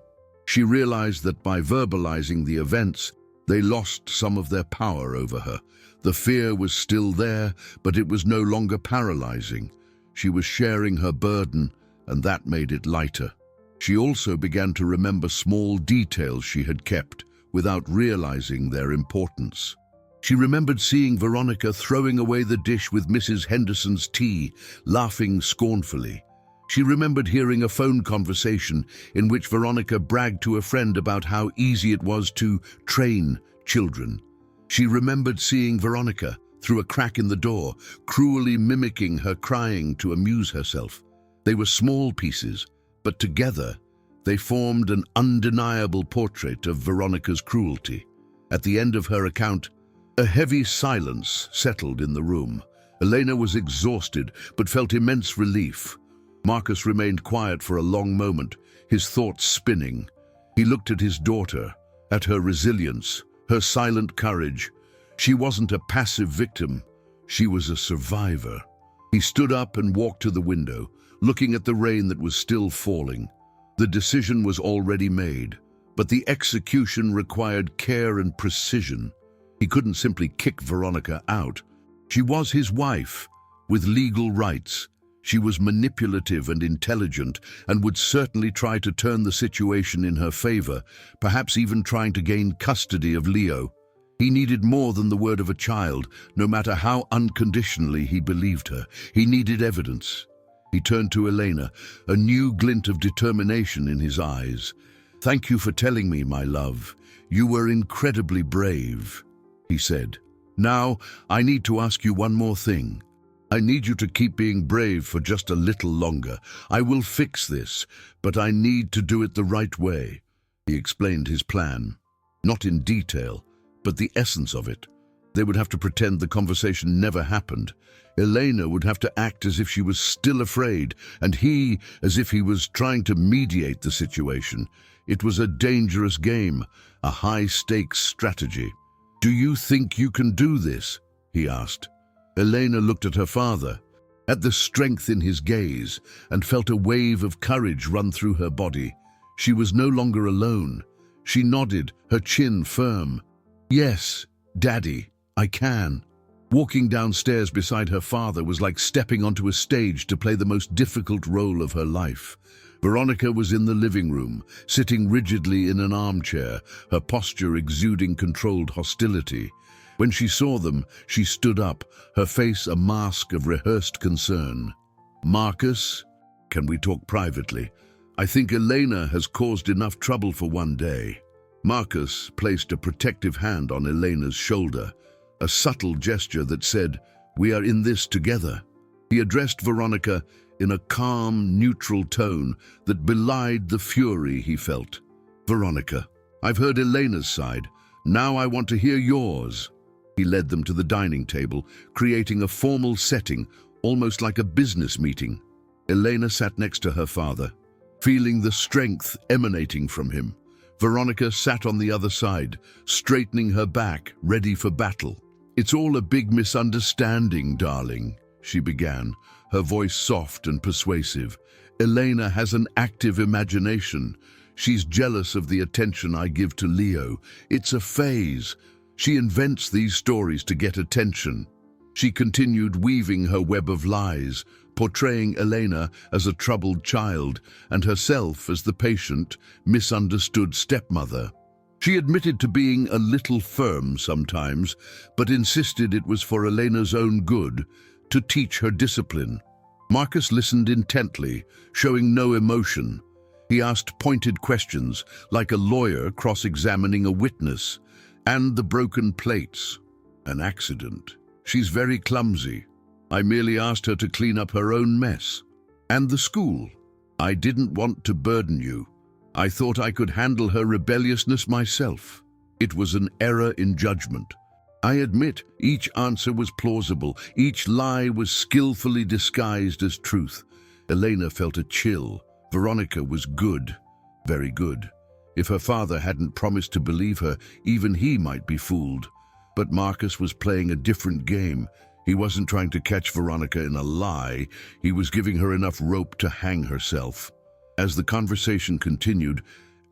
She realized that by verbalizing the events, they lost some of their power over her. The fear was still there, but it was no longer paralyzing. She was sharing her burden, and that made it lighter. She also began to remember small details she had kept, without realizing their importance. She remembered seeing Veronica throwing away the dish with Mrs. Henderson's tea, laughing scornfully. She remembered hearing a phone conversation in which Veronica bragged to a friend about how easy it was to train children. She remembered seeing Veronica, through a crack in the door, cruelly mimicking her crying to amuse herself. They were small pieces, but together they formed an undeniable portrait of Veronica's cruelty. At the end of her account, a heavy silence settled in the room. Elena was exhausted, but felt immense relief. Marcus remained quiet for a long moment, his thoughts spinning. He looked at his daughter, at her resilience, her silent courage. She wasn't a passive victim, she was a survivor. He stood up and walked to the window, looking at the rain that was still falling. The decision was already made, but the execution required care and precision. He couldn't simply kick Veronica out. She was his wife, with legal rights. She was manipulative and intelligent, and would certainly try to turn the situation in her favor, perhaps even trying to gain custody of Leo. He needed more than the word of a child, no matter how unconditionally he believed her. He needed evidence. He turned to Elena, a new glint of determination in his eyes. "Thank you for telling me, my love. You were incredibly brave," he said. "Now, I need to ask you one more thing. I need you to keep being brave for just a little longer. I will fix this, but I need to do it the right way." He explained his plan. Not in detail, but the essence of it. They would have to pretend the conversation never happened. Elena would have to act as if she was still afraid, and he as if he was trying to mediate the situation. It was a dangerous game, a high-stakes strategy. "Do you think you can do this?" he asked. Elena looked at her father, at the strength in his gaze, and felt a wave of courage run through her body. She was no longer alone. She nodded, her chin firm. "Yes, Daddy, I can." Walking downstairs beside her father was like stepping onto a stage to play the most difficult role of her life. Veronica was in the living room, sitting rigidly in an armchair, her posture exuding controlled hostility. When she saw them, she stood up, her face a mask of rehearsed concern. "Marcus, can we talk privately? I think Elena has caused enough trouble for one day." Marcus placed a protective hand on Elena's shoulder, a subtle gesture that said, "We are in this together." He addressed Veronica in a calm, neutral tone that belied the fury he felt. "Veronica, I've heard Elena's side. Now I want to hear yours." He led them to the dining table, creating a formal setting, almost like a business meeting. Elena sat next to her father, feeling the strength emanating from him. Veronica sat on the other side, straightening her back, ready for battle. "It's all a big misunderstanding, darling," she began, her voice soft and persuasive. "Elena has an active imagination. She's jealous of the attention I give to Leo. It's a phase. She invents these stories to get attention." She continued weaving her web of lies, portraying Elena as a troubled child and herself as the patient, misunderstood stepmother. She admitted to being a little firm sometimes, but insisted it was for Elena's own good, to teach her discipline. Marcus listened intently, showing no emotion. He asked pointed questions, like a lawyer cross-examining a witness. "And the broken plates. An accident. She's very clumsy. I merely asked her to clean up her own mess. And the school. I didn't want to burden you. I thought I could handle her rebelliousness myself. It was an error in judgment. I admit each answer was plausible. Each lie was skillfully disguised as truth." Elena felt a chill. Veronica was good. Very good. If her father hadn't promised to believe her, even he might be fooled. But Marcus was playing a different game. He wasn't trying to catch Veronica in a lie. He was giving her enough rope to hang herself. As the conversation continued,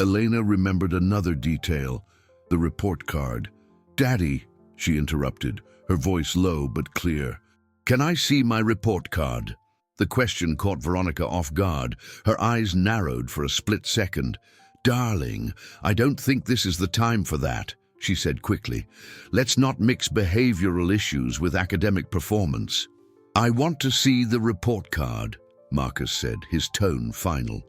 Elena remembered another detail, the report card. "Daddy," she interrupted, her voice low but clear. "Can I see my report card?" The question caught Veronica off guard. Her eyes narrowed for a split second. "Darling, I don't think this is the time for that," she said quickly. "Let's not mix behavioral issues with academic performance." "I want to see the report card," Marcus said, his tone final.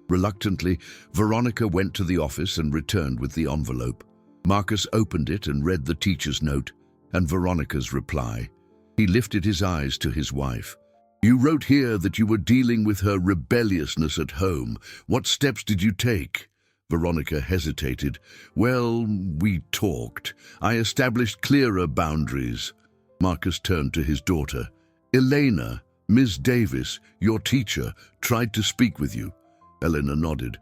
Reluctantly, Veronica went to the office and returned with the envelope. Marcus opened it and read the teacher's note and Veronica's reply. He lifted his eyes to his wife. "You wrote here that you were dealing with her rebelliousness at home. What steps did you take?" Veronica hesitated. "Well, we talked. I established clearer boundaries." Marcus turned to his daughter. "Elena, Ms. Davis, your teacher, tried to speak with you." Elena nodded.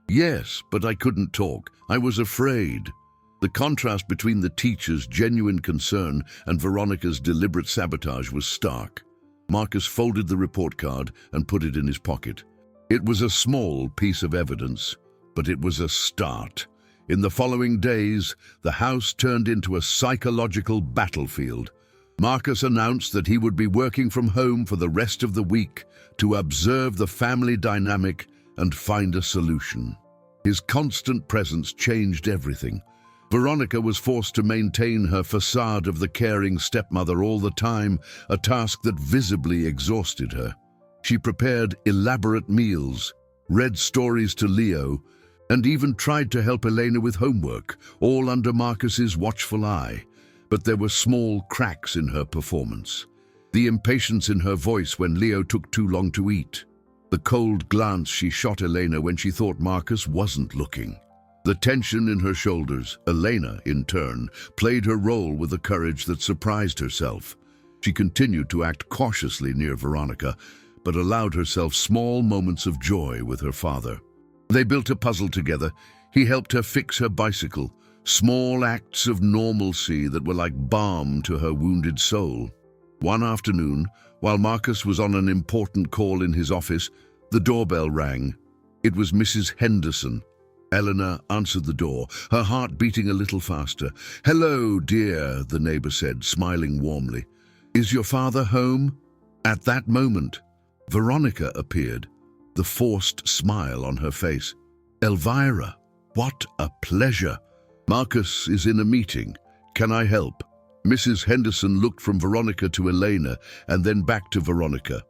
"Yes, but I couldn't talk. I was afraid." The contrast between the teacher's genuine concern and Veronica's deliberate sabotage was stark. Marcus folded the report card and put it in his pocket. It was a small piece of evidence, but it was a start. In the following days, the house turned into a psychological battlefield. Marcus announced that he would be working from home for the rest of the week to observe the family dynamic and find a solution. His constant presence changed everything. Veronica was forced to maintain her facade of the caring stepmother all the time, a task that visibly exhausted her. She prepared elaborate meals, read stories to Leo, and even tried to help Elena with homework, all under Marcus's watchful eye. But there were small cracks in her performance. The impatience in her voice when Leo took too long to eat. The cold glance she shot Elena when she thought Marcus wasn't looking. The tension in her shoulders. Elena, in turn, played her role with a courage that surprised herself. She continued to act cautiously near Veronica, but allowed herself small moments of joy with her father. They built a puzzle together. He helped her fix her bicycle, small acts of normalcy that were like balm to her wounded soul. One afternoon, while Marcus was on an important call in his office, the doorbell rang. It was Mrs. Henderson. Eleanor answered the door, her heart beating a little faster. "Hello, dear," the neighbor said, smiling warmly. "Is your father home?" At that moment, Veronica appeared, the forced smile on her face. "Elvira, what a pleasure. Marcus is in a meeting. Can I help?" Mrs. Henderson looked from Veronica to Elena and then back to Veronica.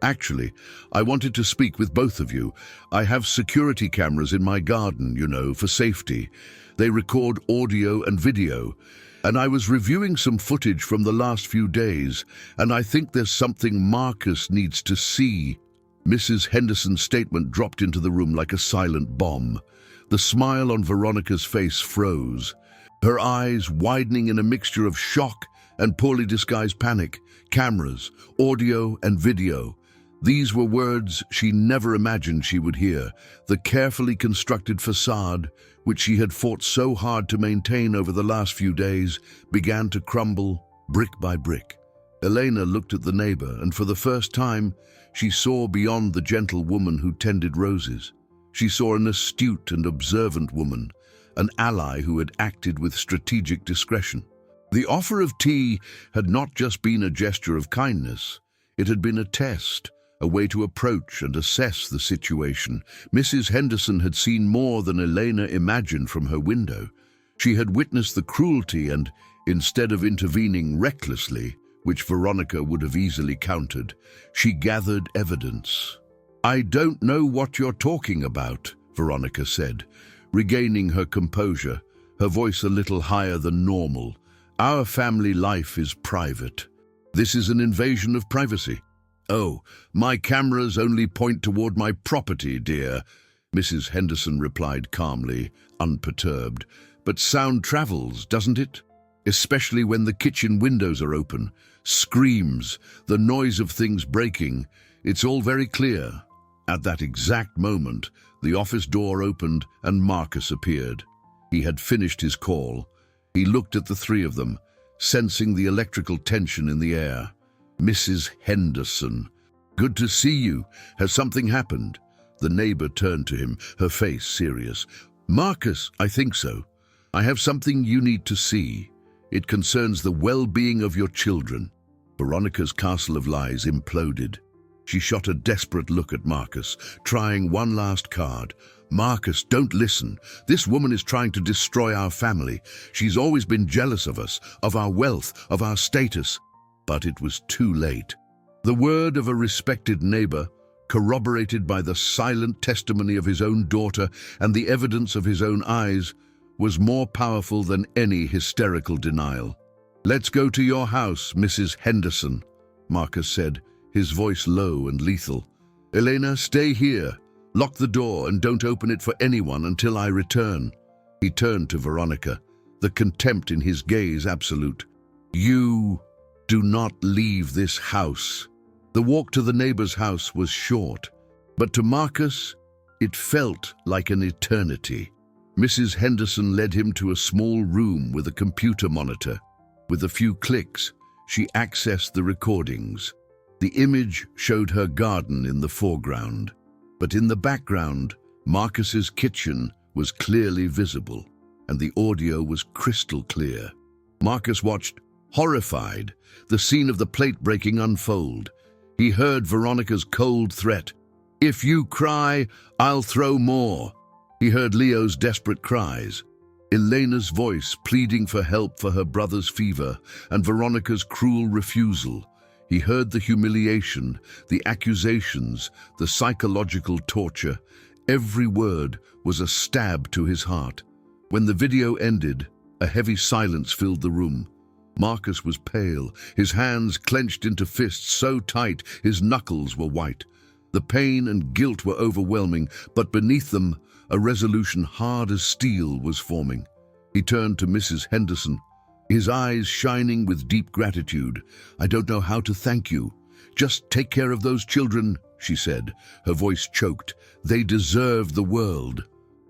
"Actually, I wanted to speak with both of you. I have security cameras in my garden, for safety. They record audio and video. And I was reviewing some footage from the last few days, and I think there's something Marcus needs to see." Mrs. Henderson's statement dropped into the room like a silent bomb. The smile on Veronica's face froze, her eyes widening in a mixture of shock and poorly disguised panic. Cameras, audio, and video. These were words she never imagined she would hear. The carefully constructed facade, which she had fought so hard to maintain over the last few days, began to crumble brick by brick. Elena looked at the neighbor, and for the first time, she saw beyond the gentle woman who tended roses. She saw an astute and observant woman, an ally who had acted with strategic discretion. The offer of tea had not just been a gesture of kindness. It had been a test, a way to approach and assess the situation. Mrs. Henderson had seen more than Elena imagined from her window. She had witnessed the cruelty and, instead of intervening recklessly, which Veronica would have easily countered, she gathered evidence. "I don't know what you're talking about," Veronica said, regaining her composure, her voice a little higher than normal. "Our family life is private. This is an invasion of privacy." "Oh, my cameras only point toward my property, dear," Mrs. Henderson replied calmly, unperturbed. "But sound travels, doesn't it? Especially when the kitchen windows are open. Screams, the noise of things breaking. It's all very clear." At that exact moment, the office door opened and Marcus appeared. He had finished his call. He looked at the three of them, sensing the electrical tension in the air. "Mrs. Henderson, good to see you. Has something happened?" The neighbor turned to him, her face serious. "Marcus, I think so. I have something you need to see. It concerns the well-being of your children." Veronica's castle of lies imploded. She shot a desperate look at Marcus, trying one last card. "Marcus, don't listen. This woman is trying to destroy our family. She's always been jealous of us, of our wealth, of our status." But it was too late. The word of a respected neighbor, corroborated by the silent testimony of his own daughter and the evidence of his own eyes, was more powerful than any hysterical denial. "Let's go to your house, Mrs. Henderson," Marcus said, his voice low and lethal. "Elena, stay here. Lock the door and don't open it for anyone until I return." He turned to Veronica, the contempt in his gaze absolute. "You do not leave this house." The walk to the neighbor's house was short, but to Marcus, it felt like an eternity. Mrs. Henderson led him to a small room with a computer monitor. With a few clicks, she accessed the recordings. The image showed her garden in the foreground, but in the background, Marcus's kitchen was clearly visible, and the audio was crystal clear. Marcus watched, horrified, the scene of the plate breaking unfold. He heard Veronica's cold threat, "If you cry, I'll throw more." He heard Leo's desperate cries, Elena's voice pleading for help for her brother's fever, and Veronica's cruel refusal. He heard the humiliation, the accusations, the psychological torture. Every word was a stab to his heart. When the video ended, a heavy silence filled the room. Marcus was pale, his hands clenched into fists so tight his knuckles were white. The pain and guilt were overwhelming, but beneath them, a resolution hard as steel was forming. He turned to Mrs. Henderson, his eyes shining with deep gratitude. "I don't know how to thank you. Just take care of those children," she said, her voice choked. "They deserve the world."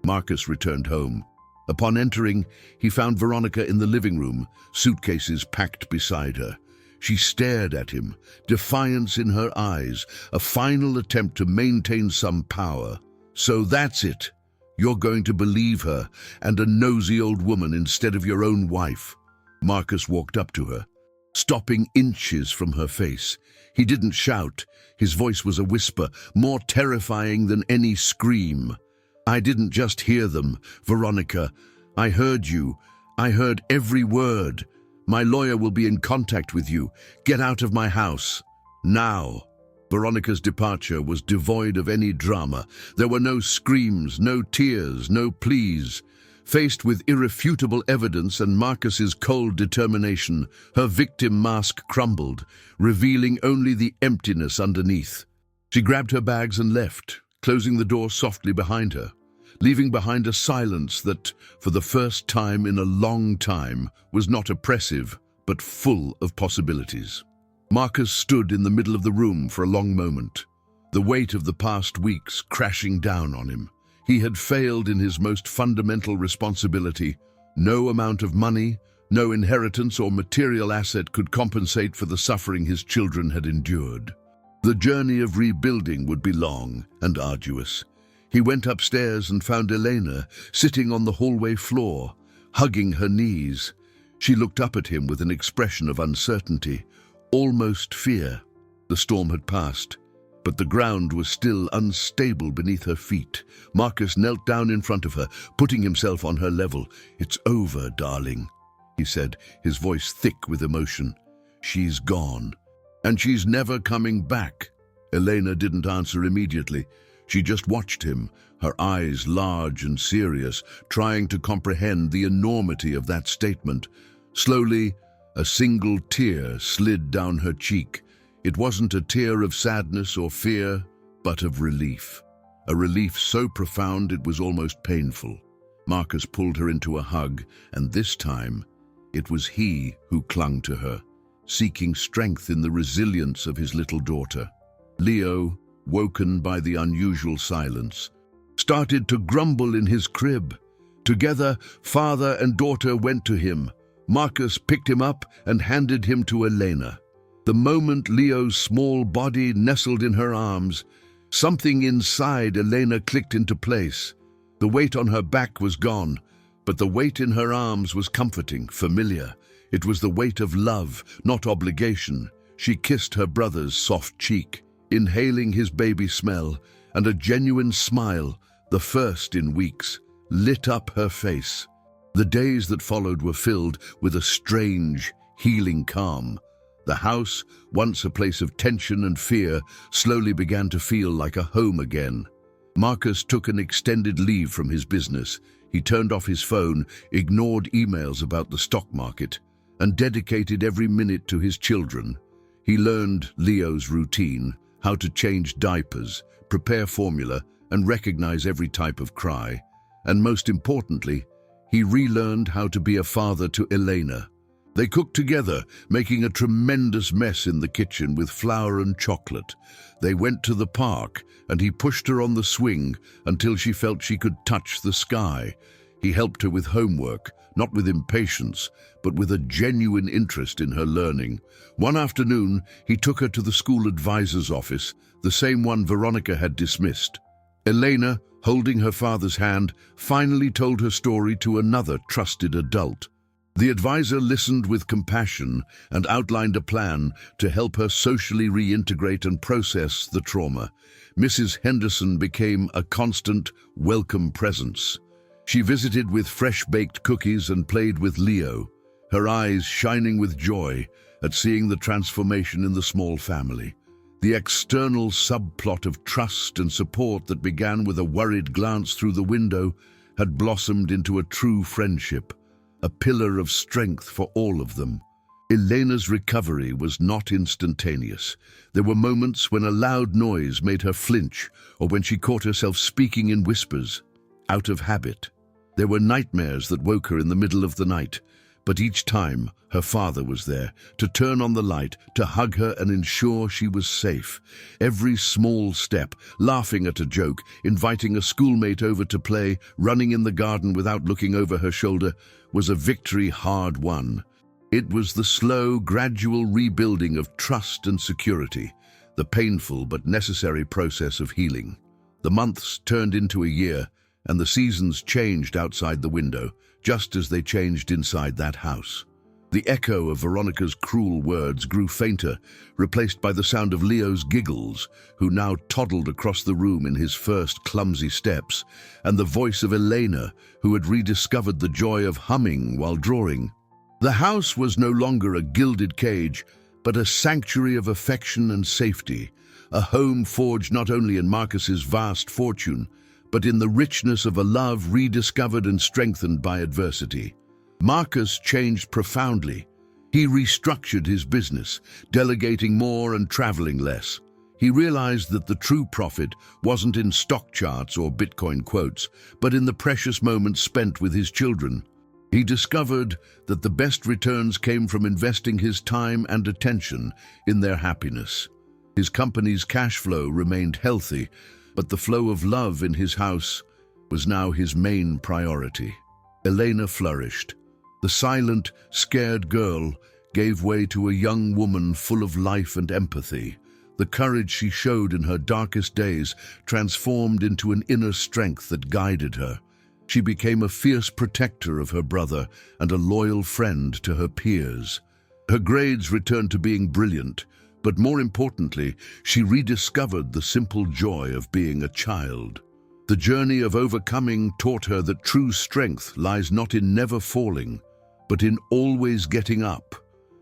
Marcus returned home. Upon entering, he found Veronica in the living room, suitcases packed beside her. She stared at him, defiance in her eyes, a final attempt to maintain some power. "So that's it. You're going to believe her, and a nosy old woman instead of your own wife." Marcus walked up to her, stopping inches from her face. He didn't shout. His voice was a whisper, more terrifying than any scream. "I didn't just hear them, Veronica. I heard you. I heard every word. My lawyer will be in contact with you. Get out of my house. Now." Veronica's departure was devoid of any drama. There were no screams, no tears, no pleas. Faced with irrefutable evidence and Marcus's cold determination, her victim mask crumbled, revealing only the emptiness underneath. She grabbed her bags and left, closing the door softly behind her, leaving behind a silence that, for the first time in a long time, was not oppressive, but full of possibilities. Marcus stood in the middle of the room for a long moment, the weight of the past weeks crashing down on him. He had failed in his most fundamental responsibility. No amount of money, no inheritance or material asset could compensate for the suffering his children had endured. The journey of rebuilding would be long and arduous. He went upstairs and found Elena sitting on the hallway floor, hugging her knees. She looked up at him with an expression of uncertainty, almost fear. The storm had passed, but the ground was still unstable beneath her feet. Marcus knelt down in front of her, putting himself on her level. "It's over, darling," he said, his voice thick with emotion. "She's gone, and she's never coming back." Elena didn't answer immediately. She just watched him, her eyes large and serious, trying to comprehend the enormity of that statement. Slowly, a single tear slid down her cheek. It wasn't a tear of sadness or fear, but of relief. A relief so profound it was almost painful. Marcus pulled her into a hug, and this time, it was he who clung to her, seeking strength in the resilience of his little daughter. Leo, woken by the unusual silence, started to grumble in his crib. Together, father and daughter went to him. Marcus picked him up and handed him to Elena. The moment Leo's small body nestled in her arms, something inside Elena clicked into place. The weight on her back was gone, but the weight in her arms was comforting, familiar. It was the weight of love, not obligation. She kissed her brother's soft cheek, inhaling his baby smell, and a genuine smile, the first in weeks, lit up her face. The days that followed were filled with a strange, healing calm. The house, once a place of tension and fear, slowly began to feel like a home again. Marcus took an extended leave from his business. He turned off his phone, ignored emails about the stock market, and dedicated every minute to his children. He learned Leo's routine, how to change diapers, prepare formula, and recognize every type of cry. And most importantly, he relearned how to be a father to Elena. They cooked together, making a tremendous mess in the kitchen with flour and chocolate. They went to the park, and he pushed her on the swing until she felt she could touch the sky. He helped her with homework, not with impatience, but with a genuine interest in her learning. One afternoon, he took her to the school advisor's office, the same one Veronica had dismissed. Elena, holding her father's hand, finally told her story to another trusted adult. The advisor listened with compassion and outlined a plan to help her socially reintegrate and process the trauma. Mrs. Henderson became a constant, welcome presence. She visited with fresh-baked cookies and played with Leo. her eyes shining with joy at seeing the transformation in the small family. The external subplot of trust and support that began with a worried glance through the window had blossomed into a true friendship, a pillar of strength for all of them. Elena's recovery was not instantaneous. There were moments when a loud noise made her flinch, or when she caught herself speaking in whispers, out of habit. There were nightmares that woke her in the middle of the night, but each time her father was there, to turn on the light, to hug her and ensure she was safe. Every small step, laughing at a joke, inviting a schoolmate over to play, running in the garden without looking over her shoulder, was a victory hard won. It was the slow, gradual rebuilding of trust and security, the painful but necessary process of healing. The months turned into a year, and the seasons changed outside the window, just as they changed inside that house. The echo of Veronica's cruel words grew fainter, replaced by the sound of Leo's giggles, who now toddled across the room in his first clumsy steps, and the voice of Elena, who had rediscovered the joy of humming while drawing. The house was no longer a gilded cage, but a sanctuary of affection and safety, a home forged not only in Marcus's vast fortune, but in the richness of a love rediscovered and strengthened by adversity. Marcus changed profoundly. He restructured his business, delegating more and traveling less. He realized that the true profit wasn't in stock charts or Bitcoin quotes, but in the precious moments spent with his children. He discovered that the best returns came from investing his time and attention in their happiness. His company's cash flow remained healthy, but the flow of love in his house was now his main priority. Elena flourished. The silent, scared girl gave way to a young woman full of life and empathy. The courage she showed in her darkest days transformed into an inner strength that guided her. She became a fierce protector of her brother and a loyal friend to her peers. Her grades returned to being brilliant, but more importantly, she rediscovered the simple joy of being a child. The journey of overcoming taught her that true strength lies not in never falling, but in always getting up,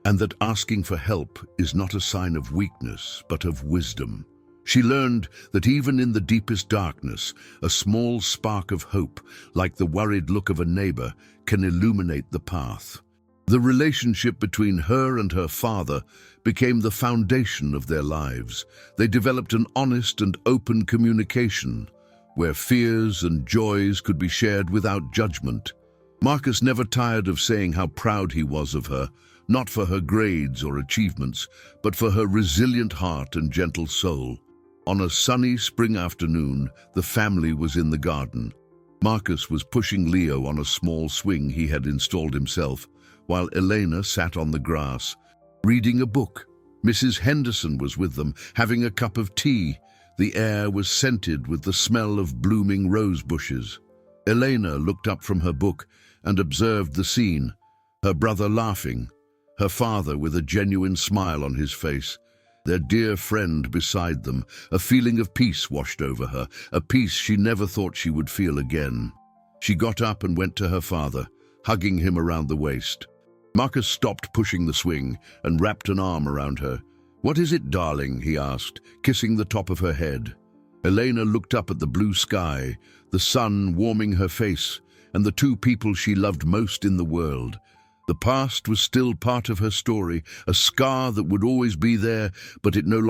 and that asking for help is not a sign of weakness, but of wisdom. She learned that even in the deepest darkness, a small spark of hope, like the worried look of a neighbor, can illuminate the path. The relationship between her and her father became the foundation of their lives. They developed an honest and open communication, where fears and joys could be shared without judgment. Marcus never tired of saying how proud he was of her, not for her grades or achievements, but for her resilient heart and gentle soul. On a sunny spring afternoon, the family was in the garden. Marcus was pushing Leo on a small swing he had installed himself, while Elena sat on the grass, reading a book. Mrs. Henderson was with them, having a cup of tea. The air was scented with the smell of blooming rose bushes. Elena looked up from her book and observed the scene, her brother laughing, her father with a genuine smile on his face, their dear friend beside them. A feeling of peace washed over her, a peace she never thought she would feel again. She got up and went to her father, hugging him around the waist. Marcus stopped pushing the swing and wrapped an arm around her. "What is it, darling?" he asked, kissing the top of her head. Elena looked up at the blue sky, the sun warming her face, and the two people she loved most in the world. The past was still part of her story, a scar that would always be there, but it no longer